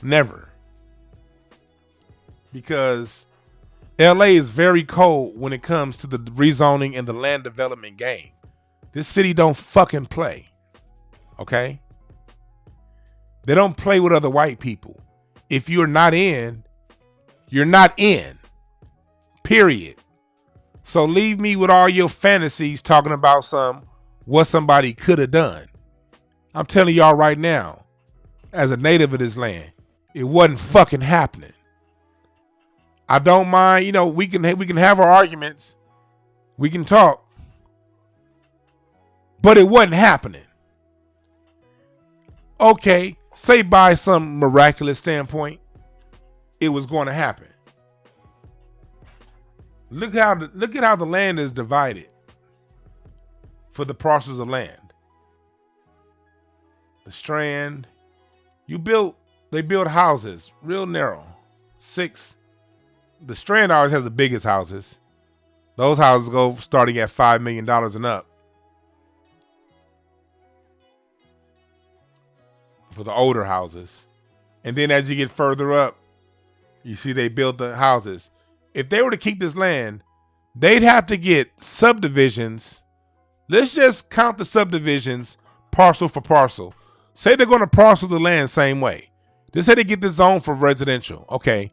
Never. Because LA is very cold when it comes to the rezoning and the land development game. This city don't fucking play. Okay? They don't play with other white people. If you're not in, you're not in. Period. So leave me with all your fantasies talking about what somebody could have done. I'm telling y'all right now, as a native of this land, it wasn't fucking happening. I don't mind, we can have our arguments. We can talk. But it wasn't happening. Okay, say by some miraculous standpoint, it was going to happen. Look at how the land is divided for the parcels of land. The Strand, they build houses real narrow. 6. The Strand always has the biggest houses. Those houses go starting at $5 million and up. For the older houses. And then as you get further up, you see they build the houses. If they were to keep this land, they'd have to get subdivisions. Let's just count the subdivisions parcel for parcel. Say they're going to parcel the land same way. Just say they get the zone for residential. Okay.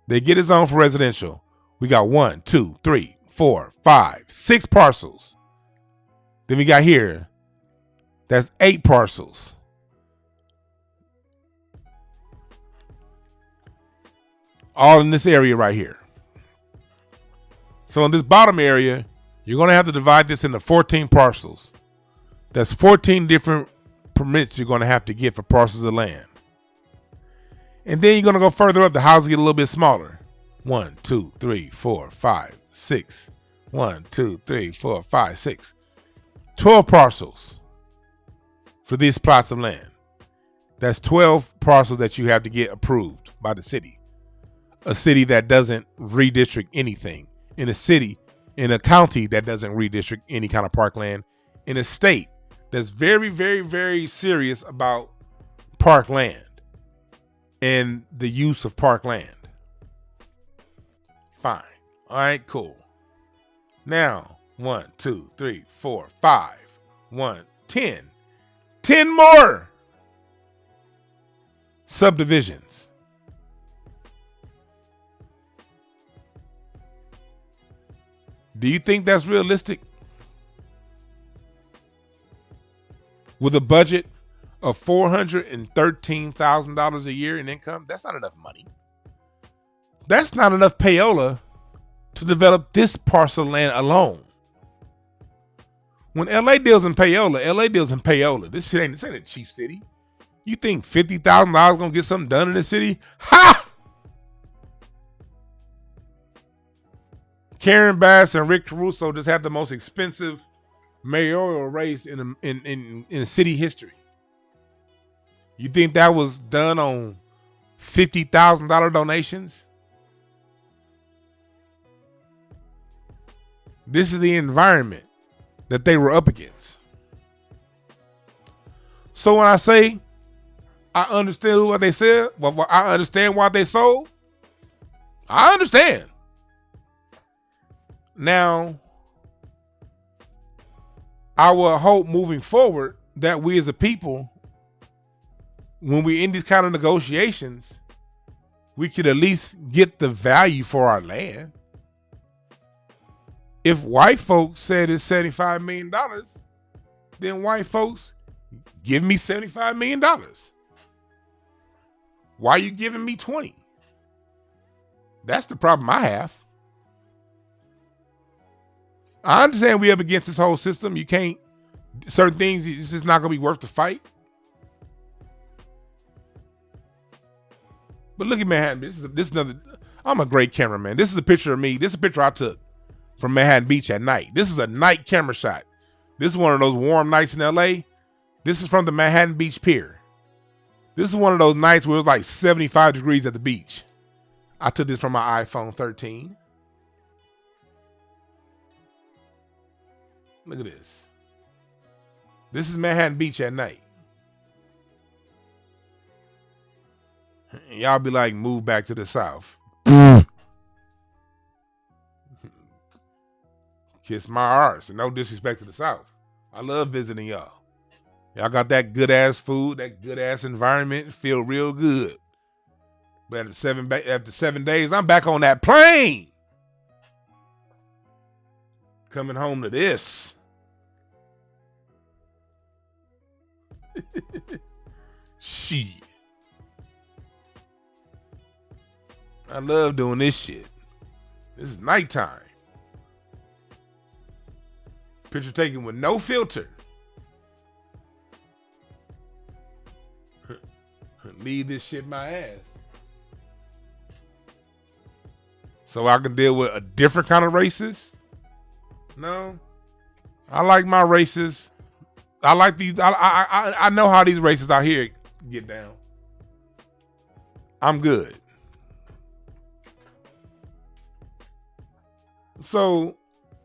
They get a zone for residential. We got 1, 2, 3, 4, 5, 6 parcels. Then we got here. That's 8 parcels. All in this area right here. So in this bottom area, you're going to have to divide this into 14 parcels. That's 14 different permits you're going to have to get for parcels of land. And then you're going to go further up. The houses get a little bit smaller. 1, 2, 3, 4, 5, 6. 1, 2, 3, 4, 5, 6. 12 parcels for these plots of land. That's 12 parcels that you have to get approved by the city. A city that doesn't redistrict anything. In a county that doesn't redistrict any kind of parkland. In a state that's very, very, very serious about parkland and the use of parkland. Fine. All right, cool. Now, 1, 2, 3, 4, 5. 1, 10. 10 more subdivisions. Do you think that's realistic? With a budget of $413,000 a year in income, that's not enough money. That's not enough payola to develop this parcel of land alone. When LA deals in payola, LA deals in payola. This ain't a cheap city. You think $50,000 gonna get something done in the city? Ha! Karen Bass and Rick Caruso just had the most expensive mayoral race in city history. You think that was done on $50,000 donations? This is the environment that they were up against. So when I say I understand what they said, well, I understand why they sold, I understand. Now, I will hope moving forward that we as a people, when we're in these kind of negotiations, we could at least get the value for our land. If white folks said it's $75 million, then white folks give me $75 million. Why are you giving me 20? That's the problem I have. I understand we up against this whole system. You can't, certain things, it's just not going to be worth the fight. But look at Manhattan. This is another, I'm a great cameraman. This is a picture of me. This is a picture I took from Manhattan Beach at night. This is a night camera shot. This is one of those warm nights in LA. This is from the Manhattan Beach Pier. This is one of those nights where it was like 75 degrees at the beach. I took this from my iPhone 13. Look at this. This is Manhattan Beach at night. Y'all be like, move back to the South. Kiss my arse. And no disrespect to the South. I love visiting y'all. Y'all got that good ass food, that good ass environment, feel real good. But after 7 days, I'm back on that plane. Coming home to this. Shit. I love doing this shit. This is nighttime. Picture taken with no filter. Leave this shit my ass. So I can deal with a different kind of racist? No. I like my races. I like these. I know how these races out here get down. I'm good. So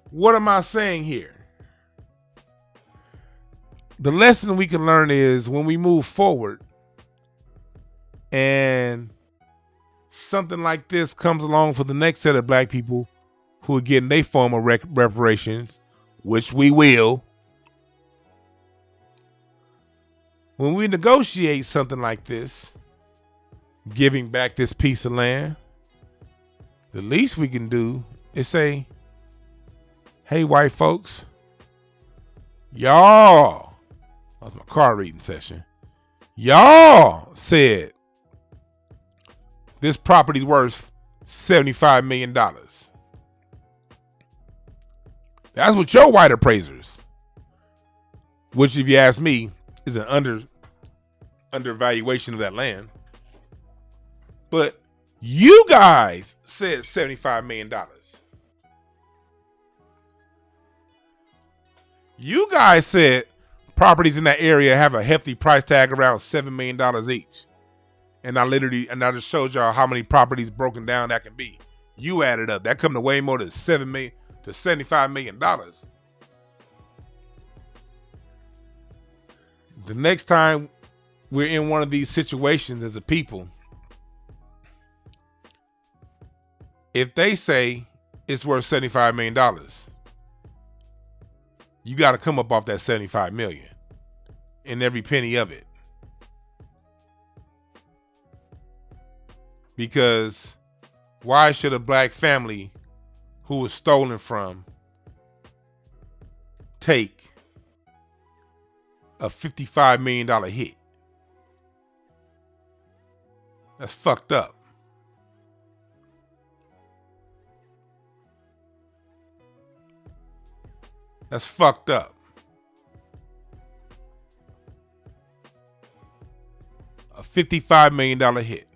what am I saying here? The lesson we can learn is when we move forward and something like this comes along for the next set of black people who are getting their form of reparations, which we will. When we negotiate something like this, giving back this piece of land, the least we can do is say, hey, white folks, y'all, that was my car reading session, y'all said this property's worth $75 million. That's what your white appraisers, which if you ask me, is an undervaluation of that land. But you guys said $75 million. You guys said properties in that area have a hefty price tag around $7 million each. And I just showed y'all how many properties broken down that can be. You added up. That come to way more than $7 million to $75 million. The next time we're in one of these situations as a people, if they say it's worth $75 million, you got to come up off that $75 million and every penny of it. Because why should a black family who was stolen from take a $55 million hit? That's fucked up. That's fucked up. $55 million hit.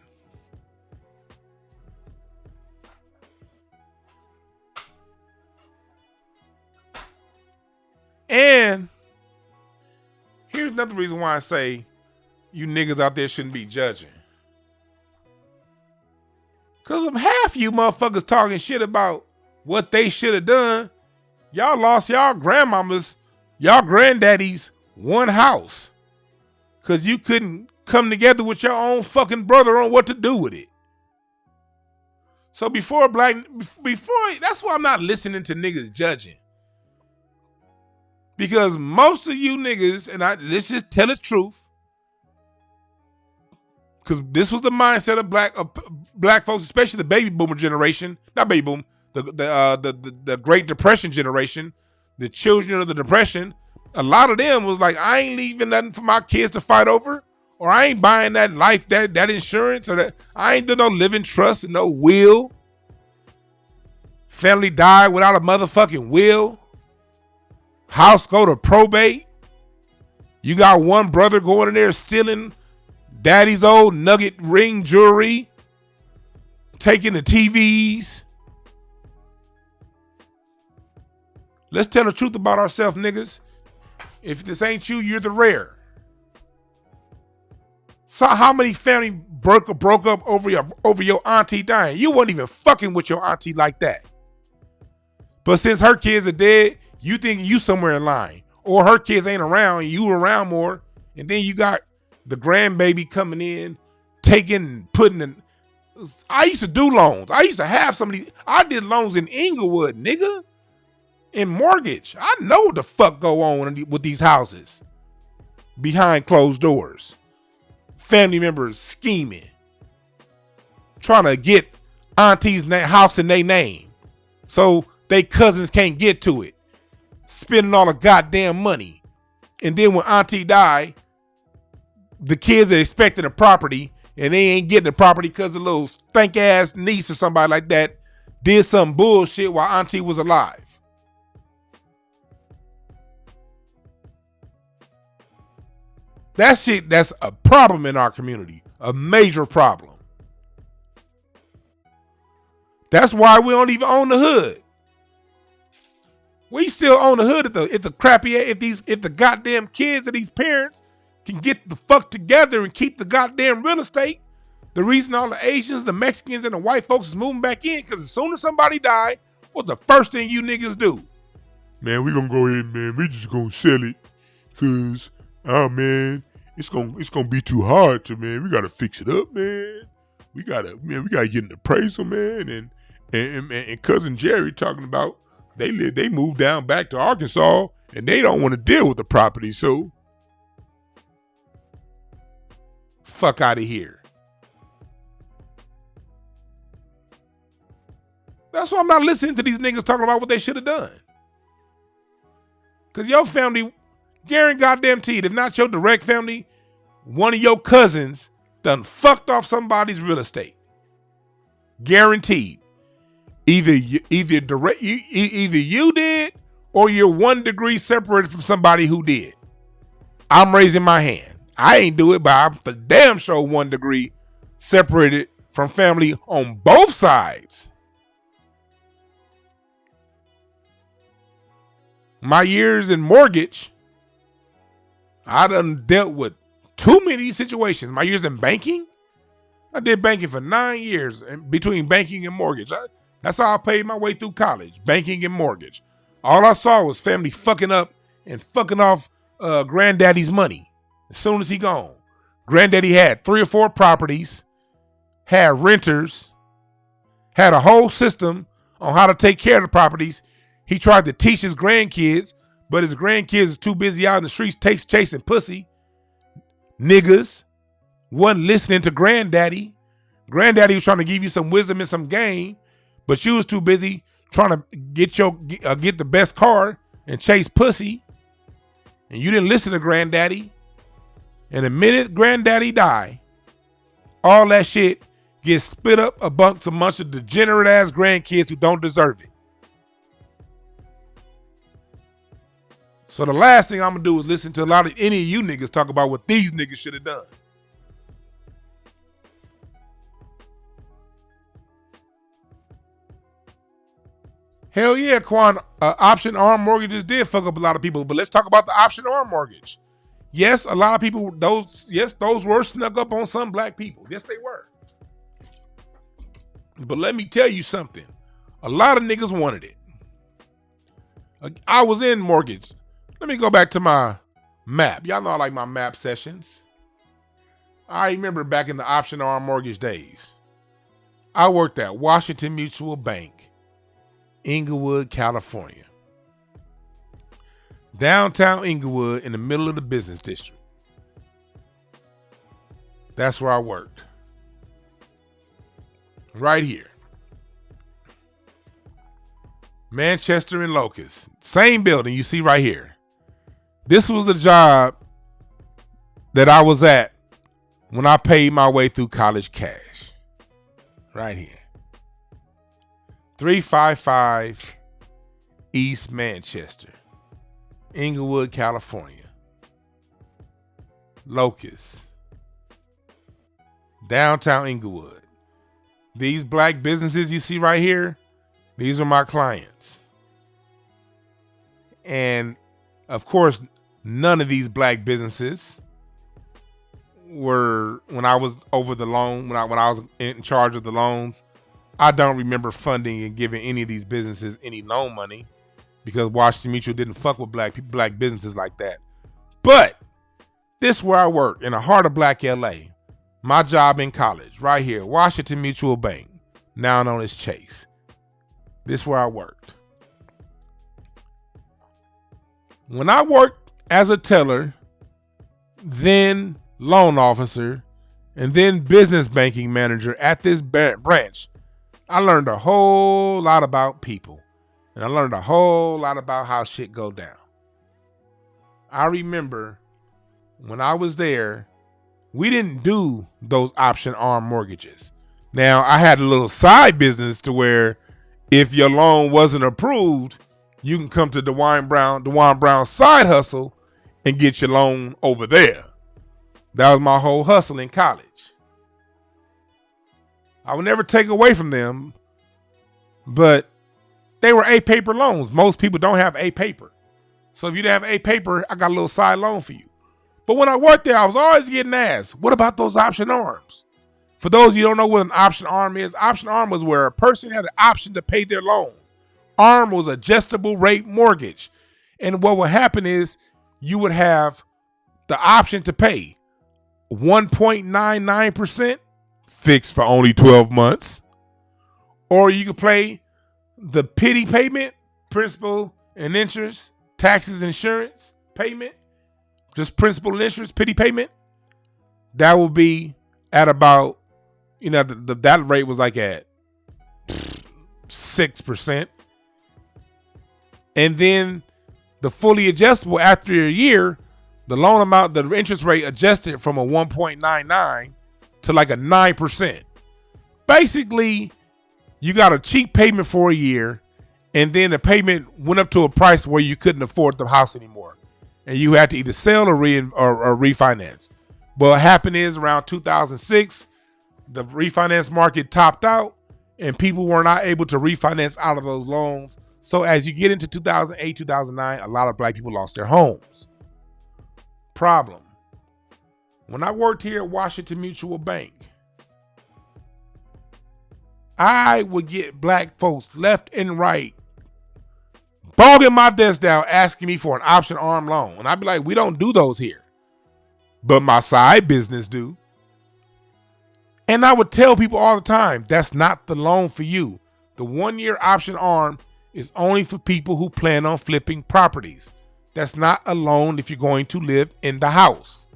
And here's another reason why I say you niggas out there shouldn't be judging. Because of half you motherfuckers talking shit about what they should have done, y'all lost y'all grandmamas, y'all granddaddies one house. Because you couldn't come together with your own fucking brother on what to do with it. So before that's why I'm not listening to niggas judging. Because most of you niggas, and let's just tell the truth, because this was the mindset of black folks, especially the baby boomer generation, not baby boom, the Great Depression generation, the children of the Depression. A lot of them was like, I ain't leaving nothing for my kids to fight over, or I ain't buying that life, that insurance, or that I ain't doing no living trust and no will. Family died without a motherfucking will. House go to probate. You got one brother going in there stealing daddy's old nugget ring jewelry, taking the TVs. Let's tell the truth about ourselves, niggas. If this ain't you, you're the rare. So how many family broke up over your auntie dying? You weren't even fucking with your auntie like that. But since her kids are dead, you think you somewhere in line. Or her kids ain't around, you around more. And then you got the grandbaby coming in, putting in. I used to do loans. I used to have I did loans in Inglewood, nigga. In mortgage. I know what the fuck go on with these houses. Behind closed doors. Family members scheming. Trying to get auntie's house in their name. So they cousins can't get to it. Spending all the goddamn money. And then when auntie die, the kids are expecting a property and they ain't getting the property because a little stank ass niece or somebody like that did some bullshit while auntie was alive. That shit, that's a problem in our community. A major problem. That's why we don't even own the hood. We still own the hood if the goddamn kids of these parents can get the fuck together and keep the goddamn real estate. The reason all the Asians, the Mexicans, and the white folks is moving back in, because as soon as somebody died, what's the first thing you niggas do? Man, we gonna go ahead, man. We just gonna sell it, cause man, it's gonna be too hard to, man. We gotta fix it up, man. We gotta get an appraisal, man. And cousin Jerry talking about they moved down back to Arkansas and they don't want to deal with the property, so fuck out of here. That's why I'm not listening to these niggas talking about what they should have done. Cause your family, guaranteed, if not your direct family, one of your cousins done fucked off somebody's real estate. Guaranteed. Either you did, or you're 1 degree separated from somebody who did. I'm raising my hand. I ain't do it, but I'm for damn sure 1 degree separated from family on both sides. My years in mortgage, I done dealt with too many situations. My years in banking, I did banking for 9 years between banking and mortgage. That's how I paid my way through college, banking and mortgage. All I saw was family fucking up and fucking off granddaddy's money as soon as he gone. Granddaddy had 3 or 4 properties, had renters, had a whole system on how to take care of the properties. He tried to teach his grandkids, but his grandkids is too busy out in the streets chasing pussy. Niggas wasn't listening to granddaddy. Granddaddy was trying to give you some wisdom and some game, but you was too busy trying to get the best car and chase pussy, and you didn't listen to granddaddy. And the minute granddaddy die, all that shit gets split up amongst a bunch of degenerate ass grandkids who don't deserve it. So the last thing I'm gonna do is listen to any of you niggas talk about what these niggas should have done. Hell yeah, Quan. Option arm mortgages did fuck up a lot of people, but let's talk about the option arm mortgage. Yes, a lot of people, those were snuck up on some black people. Yes, they were. But let me tell you something. A lot of niggas wanted it. I was in mortgage. Let me go back to my map. Y'all know I like my map sessions. I remember back in the option arm mortgage days. I worked at Washington Mutual Bank, Inglewood, California. Downtown Inglewood in the middle of the business district. That's where I worked. Right here. Manchester and Locust. Same building you see right here. This was the job that I was at when I paid my way through college cash. Right here. 355 East Manchester, Inglewood, California. Locust. Downtown Inglewood. These black businesses you see right here, these are my clients. And of course, none of these black businesses were, when I was over the loan, when I was in charge of the loans, I don't remember funding and giving any of these businesses any loan money because Washington Mutual didn't fuck with black businesses like that. But this is where I work, in the heart of black LA. My job in college, right here, Washington Mutual Bank, now known as Chase. This is where I worked. When I worked as a teller, then loan officer, and then business banking manager at this branch, I learned a whole lot about people. And I learned a whole lot about how shit go down. I remember when I was there, we didn't do those option arm mortgages. Now, I had a little side business to where if your loan wasn't approved, you can come to DeJuan Brown side hustle and get your loan over there. That was my whole hustle in college. I would never take away from them, but they were A-paper loans. Most people don't have A-paper. So if you didn't have A-paper, I got a little side loan for you. But when I worked there, I was always getting asked, what about those option arms? For those of you who don't know what an option arm is, option arm was where a person had the option to pay their loan. ARM was adjustable rate mortgage. And what would happen is you would have the option to pay 1.99% fixed for only 12 months. Or you could pay the pity payment, principal and interest, taxes, insurance payment, just principal and interest, pity payment. That would be at about, that rate was like at 6%. And then the fully adjustable after a year, the loan amount, the interest rate adjusted from a 1.99 to like a 9%. Basically, you got a cheap payment for a year, and then the payment went up to a price where you couldn't afford the house anymore. And you had to either sell or refinance. But what happened is around 2006, the refinance market topped out and people were not able to refinance out of those loans. So as you get into 2008, 2009, a lot of black people lost their homes. Problem. When I worked here at Washington Mutual Bank, I would get black folks left and right bogging my desk down asking me for an option arm loan. And I'd be like, we don't do those here. But my side business do. And I would tell people all the time, that's not the loan for you. The 1-year option arm is only for people who plan on flipping properties. That's not a loan if you're going to live in the house.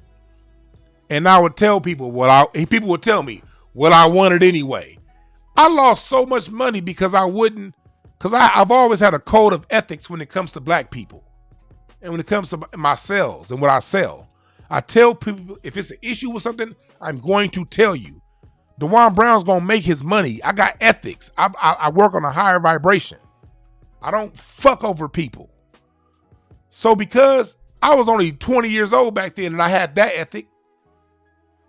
And I would tell people people would tell me what I wanted anyway. I lost so much money because I've always had a code of ethics when it comes to black people. And when it comes to my sales and what I sell. I tell people, if it's an issue with something, I'm going to tell you. DeJuan Brown's going to make his money. I got ethics. I work on a higher vibration. I don't fuck over people. So because I was only 20 years old back then and I had that ethic.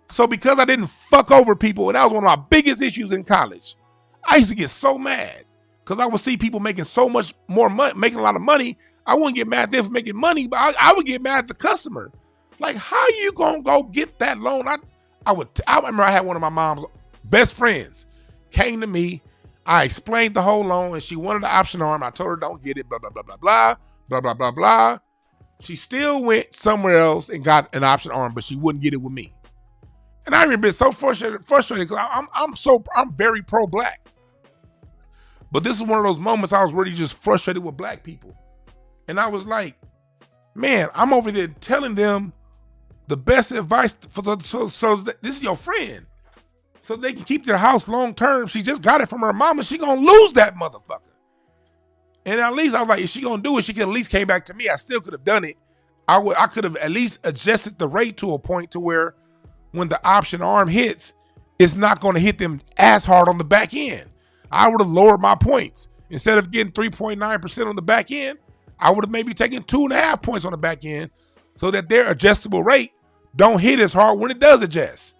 So because I didn't fuck over people, and that was one of my biggest issues in college, I used to get so mad. Because I would see people making so much more money, making a lot of money. I wouldn't get mad at them for making money, but I would get mad at the customer. Like, how you gonna go get that loan? I remember I had one of my mom's best friends came to me. I explained the whole loan, and she wanted the option arm. I told her don't get it, blah, blah, blah, blah, blah, blah, blah, blah, blah. She still went somewhere else and got an option arm, but she wouldn't get it with me. And I remember being so frustrated because I'm very pro-black. But this is one of those moments I was really just frustrated with black people. And I was like, man, I'm over there telling them the best advice so that this is your friend. So they can keep their house long term. She just got it from her mama. She gonna lose that motherfucker. And at least I was like, if she gonna do it, she could at least came back to me. I still could have done it. I could have at least adjusted the rate to a point to where when the option arm hits, it's not gonna hit them as hard on the back end. I would have lowered my points. Instead of getting 3.9% on the back end, I would have maybe taken 2.5 points on the back end so that their adjustable rate don't hit as hard when it does adjust.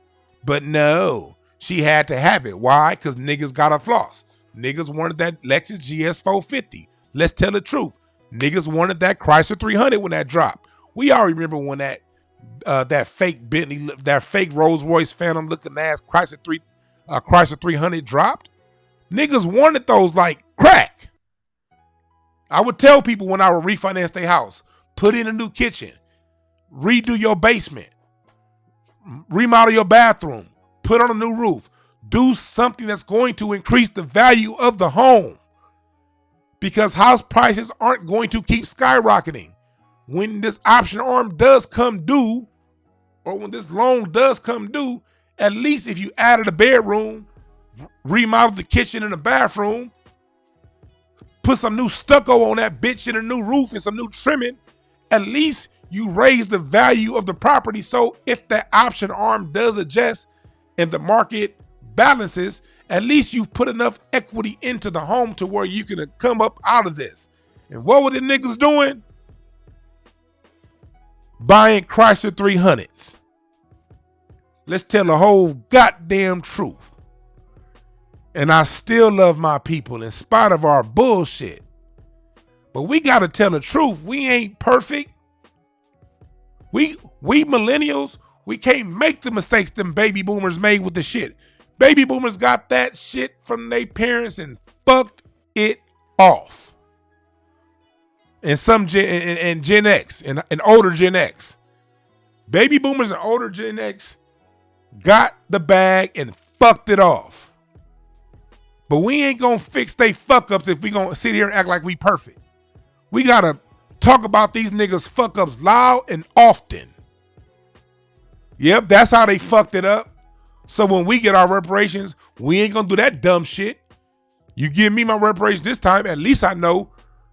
But no, she had to have it. Why? Because niggas got a floss. Niggas wanted that Lexus GS 450. Let's tell the truth. Niggas wanted that Chrysler 300 when that dropped. We all remember when that fake Bentley, that fake Rolls Royce Phantom looking ass Chrysler 300 dropped. Niggas wanted those like crack. I would tell people when I would refinance their house, put in a new kitchen, redo your basement, remodel your bathroom, put on a new roof, do something that's going to increase the value of the home, because house prices aren't going to keep skyrocketing. When this option arm does come due, or when this loan does come due, at least if you added a bedroom, remodeled the kitchen and the bathroom, put some new stucco on that bitch and a new roof and some new trimming, at least you raise the value of the property. So if that option arm does adjust and the market balances, at least you've put enough equity into the home to where you can come up out of this. And what were the niggas doing? Buying Chrysler 300s. Let's tell the whole goddamn truth. And I still love my people in spite of our bullshit. But we got to tell the truth. We ain't perfect. We millennials, we can't make the mistakes them baby boomers made with the shit. Baby boomers got that shit from their parents and fucked it off. And Gen X and older Gen X. Baby boomers and older Gen X got the bag and fucked it off. But we ain't gonna fix they fuck ups if we gonna sit here and act like we perfect. We gotta talk about these niggas fuck ups loud and often. Yep, that's how they fucked it up. So when we get our reparations, we ain't gonna do that dumb shit. You give me my reparations this time, at least I know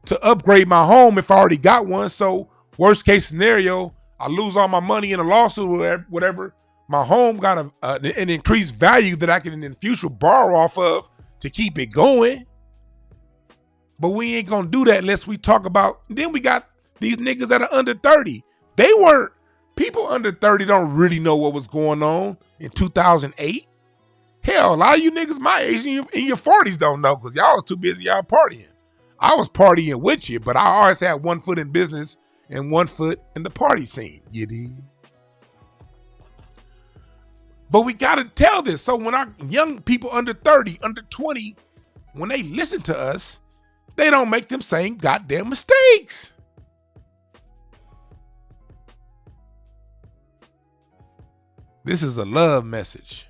to upgrade my home if I already got one. So worst case scenario, I lose all my money in a lawsuit or whatever. My home got an increased value that I can in the future borrow off of to keep it going. But we ain't gonna do that unless we talk about, then we got these niggas that are under 30. People under 30 don't really know what was going on in 2008. Hell, a lot of you niggas my age in your 40s don't know because y'all was too busy out partying. I was partying with you, but I always had one foot in business and one foot in the party scene. You dig? But we got to tell this. So when our young people under 30, under 20, when they listen to us, they don't make them same goddamn mistakes. This is a love message.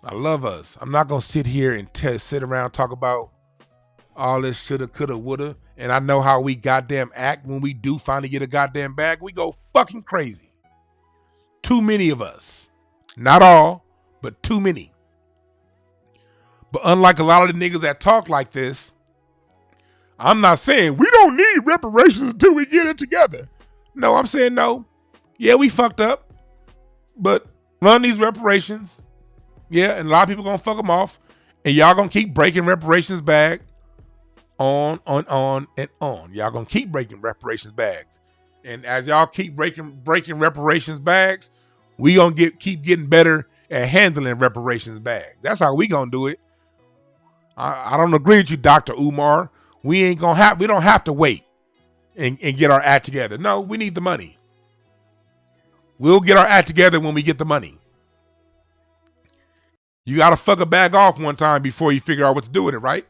I love us. I'm not going to sit here and sit around talk about all this shoulda, coulda, woulda. And I know how we goddamn act when we do finally get a goddamn bag. We go fucking crazy. Too many of us. Not all, but too many. But unlike a lot of the niggas that talk like this, I'm not saying we don't need reparations until we get it together. No, I'm saying no. Yeah, we fucked up, but run these reparations. Yeah, and a lot of people gonna fuck them off, and y'all gonna keep breaking reparations bag on and on. Y'all gonna keep breaking reparations bags. And as y'all keep breaking reparations bags, we gonna keep getting better at handling reparations bags. That's how we gonna do it. I don't agree with you, Dr. Umar. We don't have to wait and get our act together. No, we need the money. We'll get our act together when we get the money. You got to fuck a bag off one time before you figure out what to do with it, right?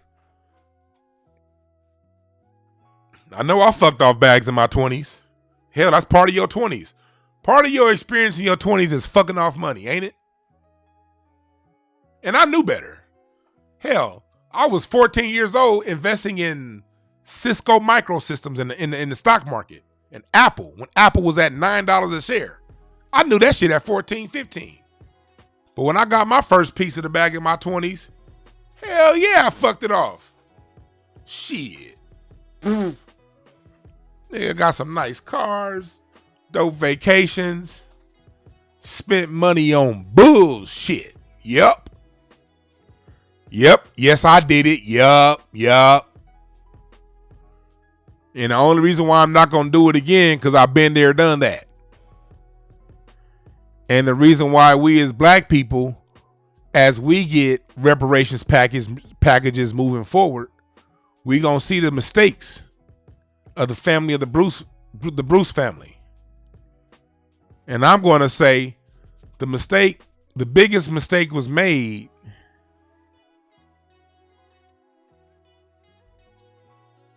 I know I fucked off bags in my 20s. Hell, that's part of your 20s. Part of your experience in your 20s is fucking off money, ain't it? And I knew better. Hell, I was 14 years old investing in Cisco Microsystems in the stock market. And Apple, when Apple was at $9 a share. I knew that shit at 14, 15. But when I got my first piece of the bag in my 20s, hell yeah, I fucked it off. Shit. Nigga got some nice cars, dope vacations, spent money on bullshit. Yup. Yes, I did it. Yup. And the only reason why I'm not going to do it again, because I've been there, done that. And the reason why we as black people, as we get reparations packages moving forward, we going to see the mistakes of the family of the Bruce family. And I'm going to say the biggest mistake was made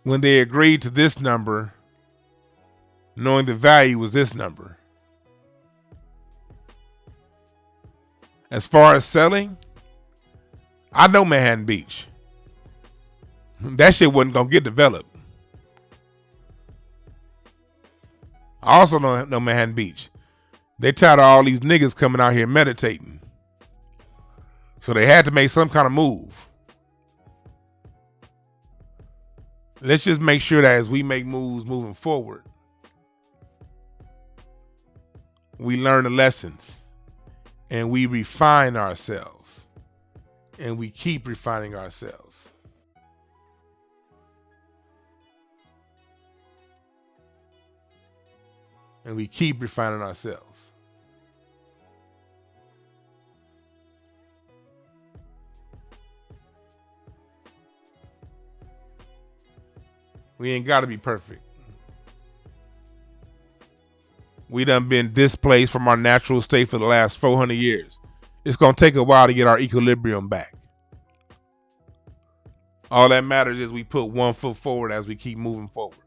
when they agreed to this number, knowing the value was this number. As far as selling, I know Manhattan Beach. That shit wasn't going to get developed. I also know Manhattan Beach. They tired of all these niggas coming out here meditating. So they had to make some kind of move. Let's just make sure that as we make moves moving forward, we learn the lessons and we refine ourselves and we keep refining ourselves. And we keep refining ourselves. We ain't got to be perfect. We done been displaced from our natural state for the last 400 years. It's going to take a while to get our equilibrium back. All that matters is we put one foot forward as we keep moving forward.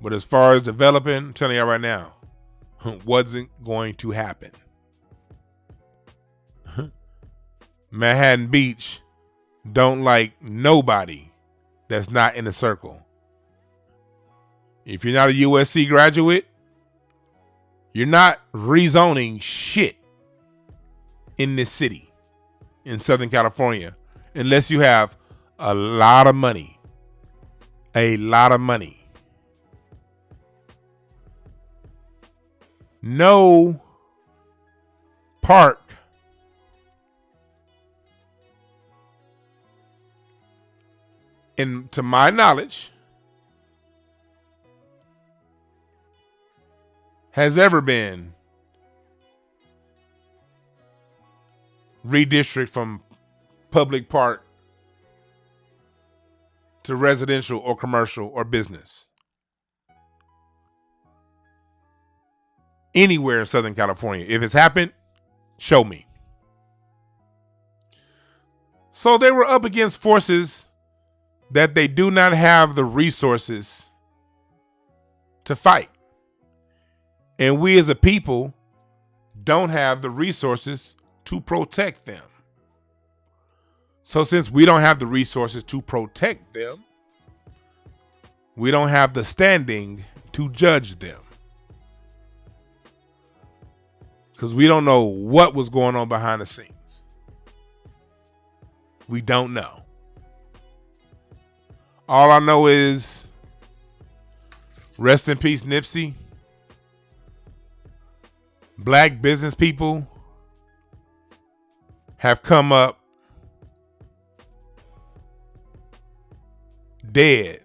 But as far as developing, I'm telling you right now, wasn't going to happen. Manhattan Beach don't like nobody that's not in the circle. If you're not a USC graduate, you're not rezoning shit in this city in Southern California unless you have a lot of money. A lot of money. No park and to my knowledge has ever been redistricted from public park to residential or commercial or business. Anywhere in Southern California. If it's happened, show me. So they were up against forces that they do not have the resources to fight. And we as a people don't have the resources to protect them. So since we don't have the resources to protect them, we don't have the standing to judge them. Because we don't know what was going on behind the scenes. We don't know. All I know is rest in peace, Nipsey. Black business people have come up dead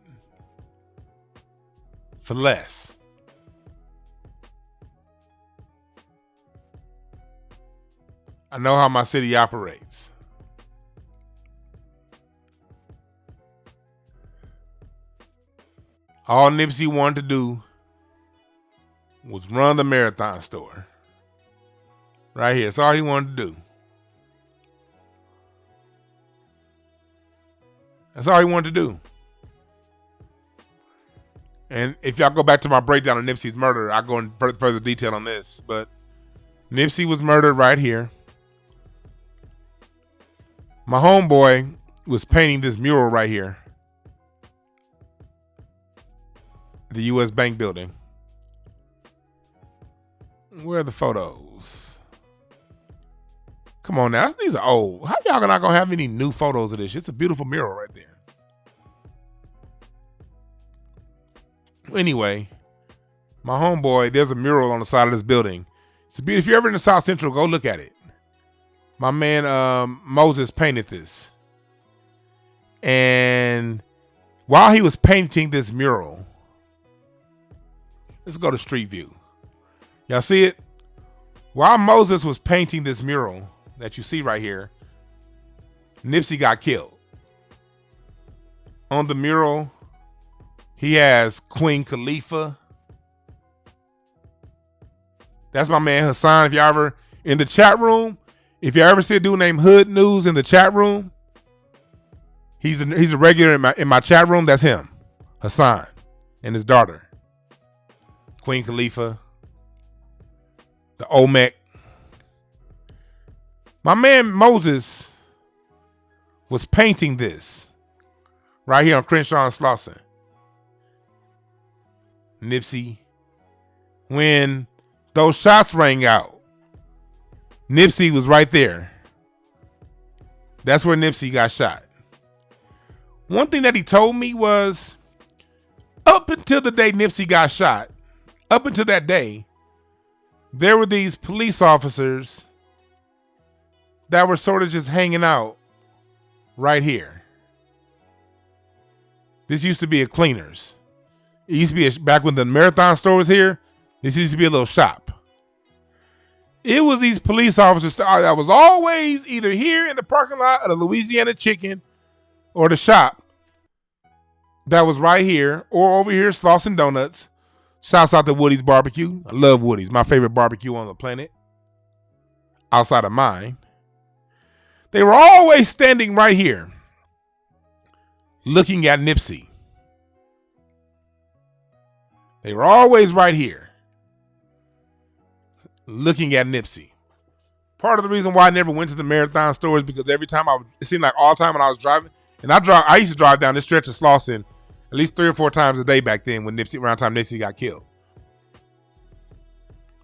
for less. I know how my city operates. All Nipsey wanted to do was run the Marathon store. Right here. That's all he wanted to do. That's all he wanted to do. And if y'all go back to my breakdown of Nipsey's murder, I'll go in further detail on this. But Nipsey was murdered right here. My homeboy was painting this mural right here. The U.S. Bank building. Where are the photos? Come on now. These are old. How y'all not going to have any new photos of this? It's a beautiful mural right there. Anyway, my homeboy, there's a mural on the side of this building. It's beautiful. If you're ever in the South Central, go look at it. My man Moses painted this. And while he was painting this mural, let's go to Street View. Y'all see it? While Moses was painting this mural that you see right here, Nipsey got killed. On the mural, he has Queen Khalifa. That's my man Hassan. If y'all ever in the chat room, if you ever see a dude named Hood News in the chat room, he's a regular in my chat room. That's him, Hassan, and his daughter, Queen Khalifa, the Olmec. My man Moses was painting this right here on Crenshaw and Slauson. Nipsey, when those shots rang out, Nipsey was right there. That's where Nipsey got shot. One thing that he told me was, up until the day Nipsey got shot, up until that day, there were these police officers that were sort of just hanging out right here. This used to be a cleaner's. It used to be back when the Marathon store was here. This used to be a little shop. It was these police officers that was always either here in the parking lot of the Louisiana Chicken or the shop that was right here or over here, Slauson Donuts. Shouts out to Woody's Barbecue. I love Woody's, my favorite barbecue on the planet, outside of mine. They were always standing right here looking at Nipsey. They were always right here looking at Nipsey. Part of the reason why I never went to the Marathon store is because every time it seemed like all the time when I was driving, and I used to drive down this stretch of Slauson at least 3 or 4 times a day back then when around the time Nipsey got killed.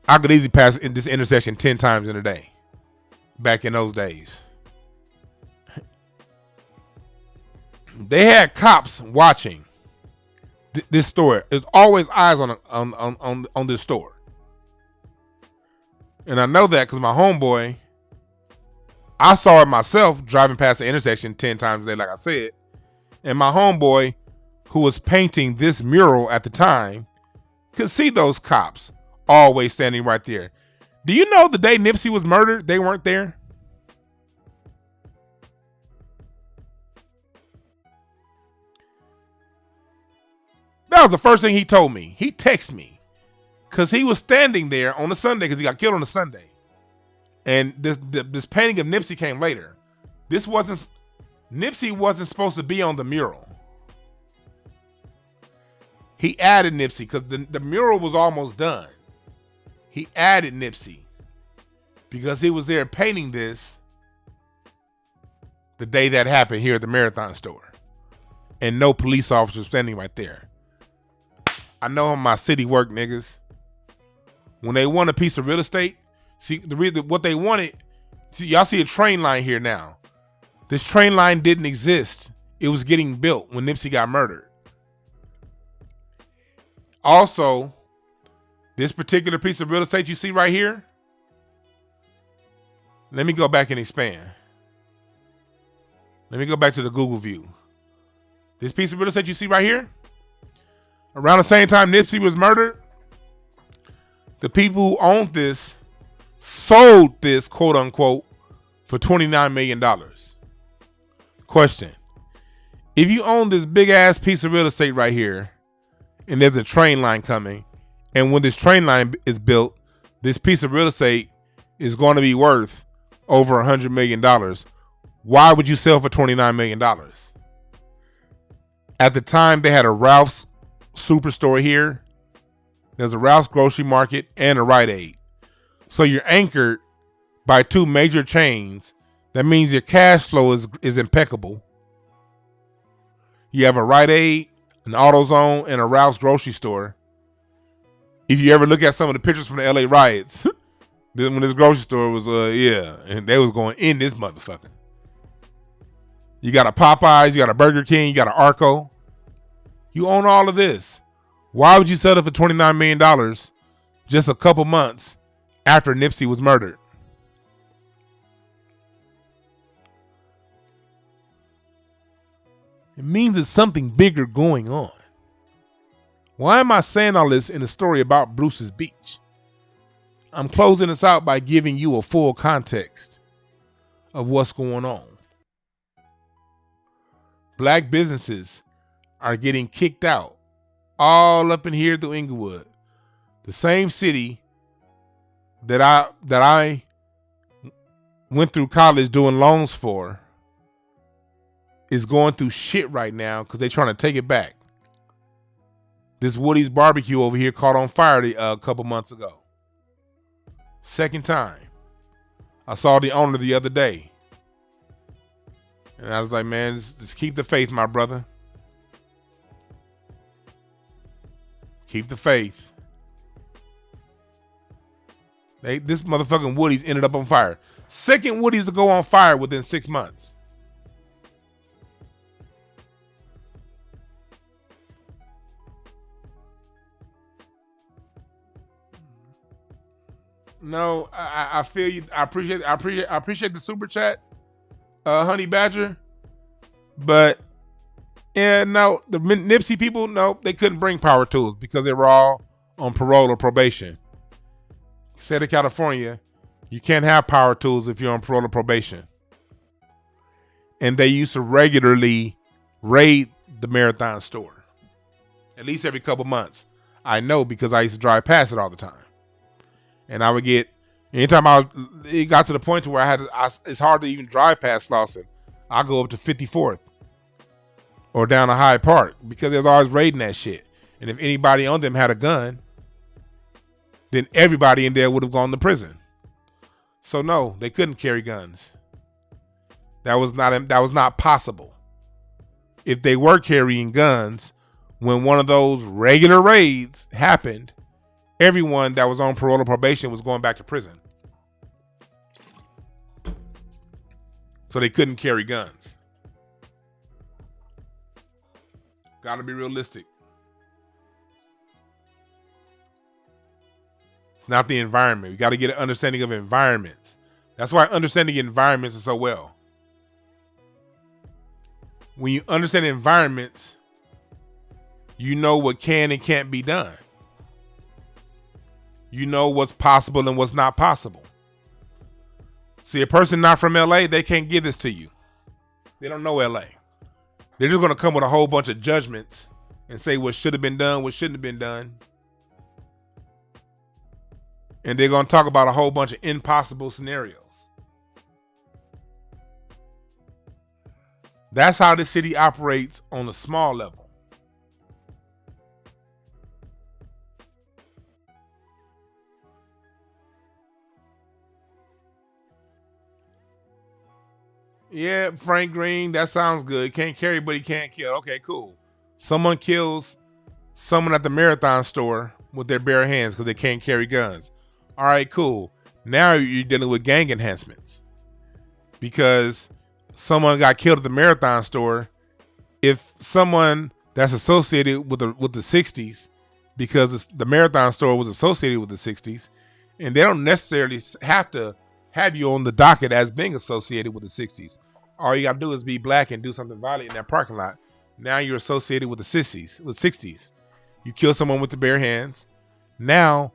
I could easily pass in this intersection 10 times in a day back in those days. They had cops watching this store. There's always eyes on this store. And I know that because my homeboy, I saw it myself driving past the intersection 10 times a day, like I said. And my homeboy, who was painting this mural at the time, could see those cops always standing right there. Do you know the day Nipsey was murdered, they weren't there? That was the first thing he told me. He texted me because he was standing there on a Sunday because he got killed on a Sunday. And this painting of Nipsey came later. Nipsey wasn't supposed to be on the mural. He added Nipsey because the mural was almost done. He added Nipsey because he was there painting this the day that happened here at the Marathon store. And no police officers standing right there. I know how my city work, niggas. When they want a piece of real estate, see the reason what they wanted. See, y'all see a train line here now. This train line didn't exist. It was getting built when Nipsey got murdered. Also, this particular piece of real estate you see right here. Let me go back and expand. Let me go back to the Google view. This piece of real estate you see right here. Around the same time Nipsey was murdered, the people who owned this sold this, quote unquote, for $29 million. Question. If you own this big ass piece of real estate right here, and there's a train line coming, and when this train line is built, this piece of real estate is going to be worth over $100 million. Why would you sell for $29 million? At the time, they had a Ralph's Superstore here. There's a Ralph's Grocery Market and a Rite Aid. So you're anchored by two major chains. That means your cash flow is impeccable. You have a Rite Aid, an AutoZone, and a Ralph's Grocery Store. If you ever look at some of the pictures from the LA riots, when this grocery store was, and they was going in this motherfucker. You got a Popeyes, you got a Burger King, you got an Arco. You own all of this. Why would you sell it for $29 million just a couple months after Nipsey was murdered? It means there's something bigger going on. Why am I saying all this in a story about Bruce's Beach? I'm closing this out by giving you a full context of what's going on. Black businesses are getting kicked out all up in here through Inglewood. The same city that I went through college doing loans for is going through shit right now because they're trying to take it back. This Woody's barbecue over here caught on fire a couple months ago. Second time. I saw the owner the other day. And I was like, man, just keep the faith, my brother. Keep the faith. This motherfucking Woody's ended up on fire. Second Woody's to go on fire within 6 months. No, I feel you. I appreciate the super chat, Honey Badger. But yeah, no, the Nipsey people, no, they couldn't bring power tools because they were all on parole or probation. State of California, you can't have power tools if you're on parole or probation. And they used to regularly raid the Marathon store, at least every couple months. I know because I used to drive past it all the time. And I would get, anytime it got to the point to where it's hard to even drive past Slauson. I go up to 54th or down to Hyde Park because there's always raiding that shit. And if anybody on them had a gun, then everybody in there would have gone to prison. So no, they couldn't carry guns. That was not possible. If they were carrying guns, when one of those regular raids happened, everyone that was on parole or probation was going back to prison. So they couldn't carry guns. Gotta be realistic. It's not the environment. We gotta get an understanding of environments. That's why understanding environments is so well. When you understand environments, you know what can and can't be done. You know what's possible and what's not possible. See, a person not from LA, they can't give this to you. They don't know LA. They're just going to come with a whole bunch of judgments and say what should have been done, what shouldn't have been done. And they're going to talk about a whole bunch of impossible scenarios. That's how the city operates on a small level. Yeah, Frank Green, that sounds good. Can't carry, but he can't kill. Okay, cool. Someone kills someone at the Marathon store with their bare hands because they can't carry guns. All right, cool. Now you're dealing with gang enhancements because someone got killed at the Marathon store. If someone that's associated with the 60s, because the Marathon store was associated with the 60s, and they don't necessarily have to have you on the docket as being associated with the 60s. All you gotta do is be black and do something violent in that parking lot. Now you're associated with the 60s. You kill someone with the bare hands. Now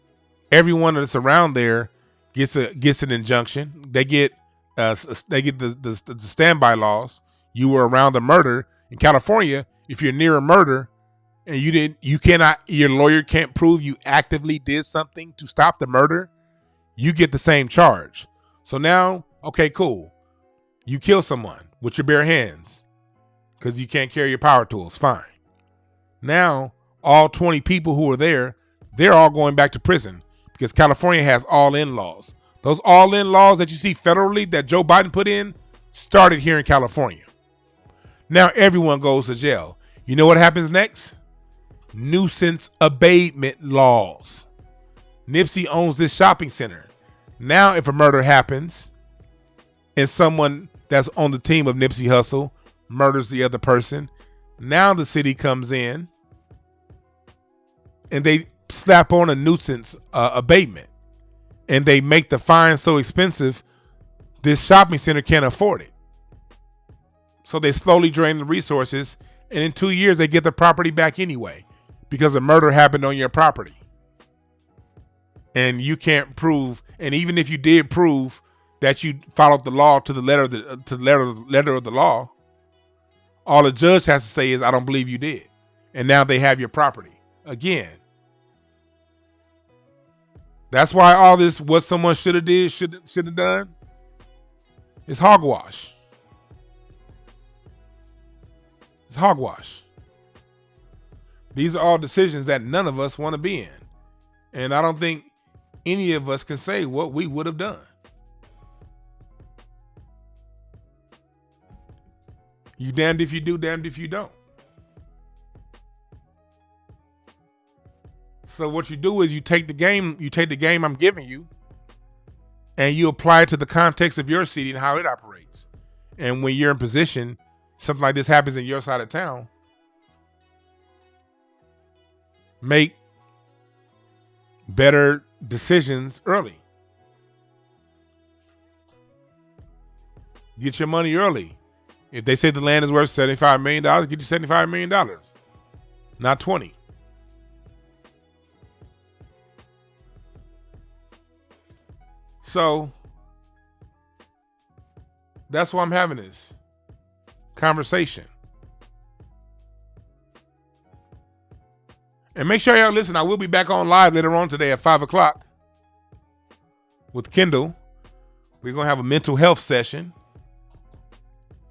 everyone that's around there gets an injunction. They get they get the standby laws. You were around the murder in California. If you're near a murder and your lawyer can't prove you actively did something to stop the murder, you get the same charge. So now, okay, cool. You kill someone with your bare hands because you can't carry your power tools. Fine. Now, all 20 people who were there, they're all going back to prison because California has all-in laws. Those all-in laws that you see federally that Joe Biden put in started here in California. Now everyone goes to jail. You know what happens next? Nuisance abatement laws. Nipsey owns this shopping center. Now if a murder happens and someone that's on the team of Nipsey Hussle murders the other person, now the city comes in and they slap on a nuisance abatement. And they make the fine so expensive, this shopping center can't afford it. So they slowly drain the resources, and in 2 years, they get the property back anyway because a murder happened on your property. And you can't prove, and even if you did prove that you followed the law to the letter of letter of the law, all the judge has to say is, I don't believe you did. And now they have your property again. That's why all this, what someone should have did, should have done, is hogwash. It's hogwash. These are all decisions that none of us want to be in. And I don't think any of us can say what we would have done. You damned if you do, damned if you don't. So what you do is you take the game I'm giving you, and you apply it to the context of your city and how it operates. And when you're in position, something like this happens in your side of town, make better decisions early. Get your money early. If they say the land is worth $75 million, get you $75 million, not 20. So that's why I'm having this conversation. And make sure y'all listen. I will be back on live later on today at 5 o'clock with Kendall. We're going to have a mental health session.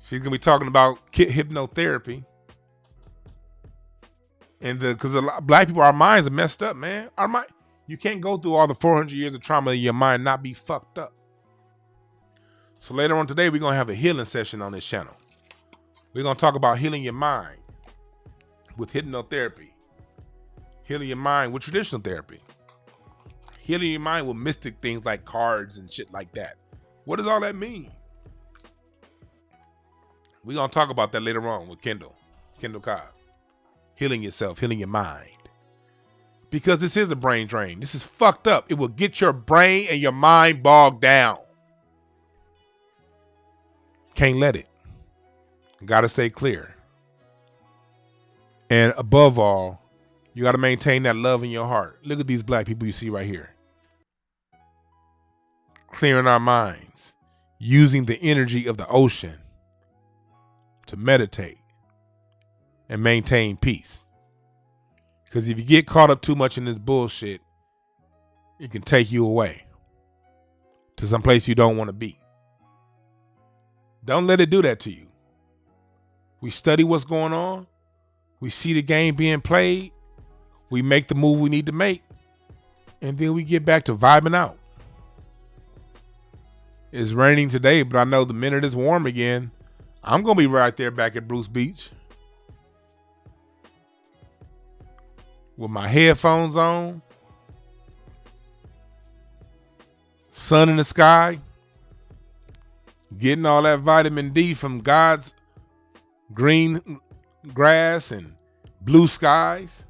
She's going to be talking about hypnotherapy. And because black people, our minds are messed up, man. You can't go through all the 400 years of trauma in your mind and not be fucked up. So later on today, we're going to have a healing session on this channel. We're going to talk about healing your mind with hypnotherapy. Healing your mind with traditional therapy. Healing your mind with mystic things like cards and shit like that. What does all that mean? We're going to talk about that later on with Kendall Cobb. Healing yourself, healing your mind. Because this is a brain drain. This is fucked up. It will get your brain and your mind bogged down. Can't let it. Gotta stay clear. And above all, you gotta maintain that love in your heart. Look at these black people you see right here. Clearing our minds. Using the energy of the ocean to meditate and maintain peace. Because if you get caught up too much in this bullshit, it can take you away to some place you don't want to be. Don't let it do that to you. We study what's going on. We see the game being played. We make the move we need to make. And then we get back to vibing out. It's raining today, but I know the minute it's warm again, I'm going to be right there back at Bruce Beach. With my headphones on, sun in the sky, getting all that vitamin D from God's green grass and blue skies.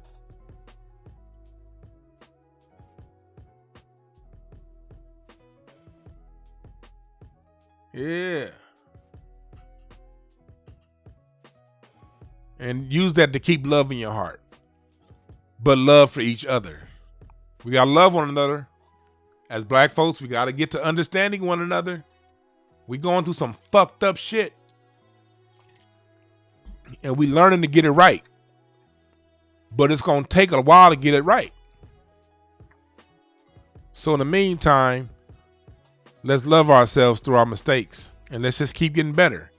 Yeah. And use that to keep love in your heart. But love for each other. We got to love one another. As black folks, we got to get to understanding one another. We going through some fucked up shit. And we learning to get it right. But it's going to take a while to get it right. So in the meantime, let's love ourselves through our mistakes. And let's just keep getting better.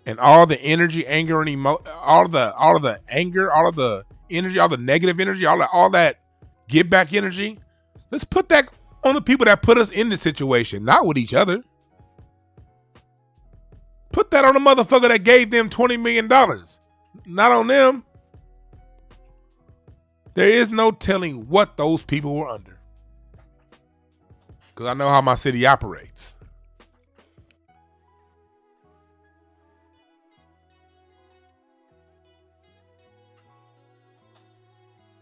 And all the energy, anger, and all of the anger, all of the energy, all the negative energy, all that give back energy, let's put that on the people that put us in this situation, not with each other. Put that on the motherfucker that gave them $20 million. Not on them. There is no telling what those people were under. Because I know how my city operates.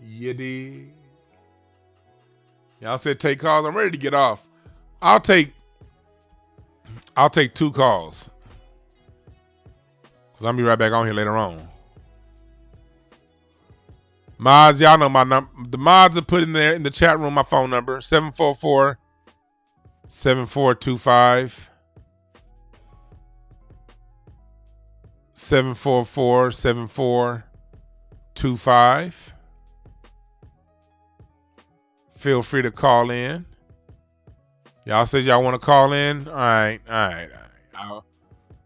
You dig? Y'all said take calls. I'm ready to get off. I'll take 2 calls. Cause I'll be right back on here later on. Mods, y'all know my number. The mods are put in there in the chat room my phone number. 744-7425. 744-7425. Feel free to call in. Y'all said y'all want to call in? All right.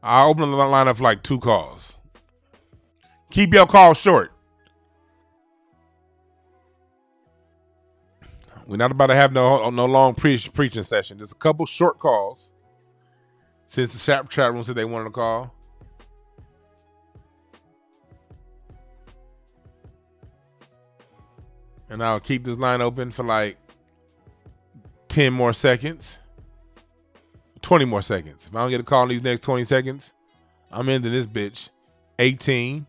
I'll open the line up for like 2 calls. Keep your calls short. We're not about to have no long preaching session. Just a couple short calls. Since the chat room said they wanted to call. And I'll keep this line open for like 10 more seconds. 20 more seconds. If I don't get a call in these next 20 seconds, I'm ending this bitch 18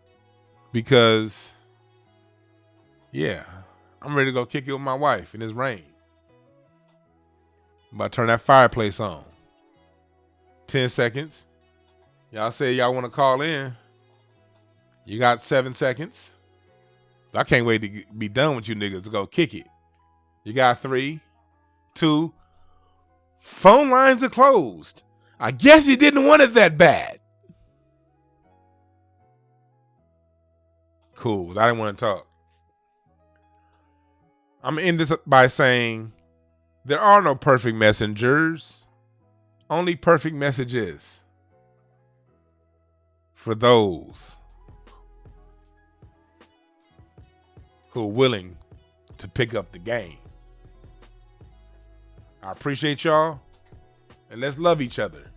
because, yeah, I'm ready to go kick it with my wife in this rain. I'm about to turn that fireplace on. 10 seconds. Y'all say y'all want to call in. You got 7 seconds. I can't wait to be done with you niggas to go kick it. You got 3, 2. Phone lines are closed. I guess you didn't want it that bad. Cool. I didn't want to talk. I'm going to end this by saying there are no perfect messengers. Only perfect messages for those who are willing to pick up the game. I appreciate y'all, and let's love each other.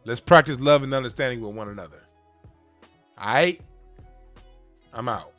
Let's practice love and understanding with one another. All right? I'm out.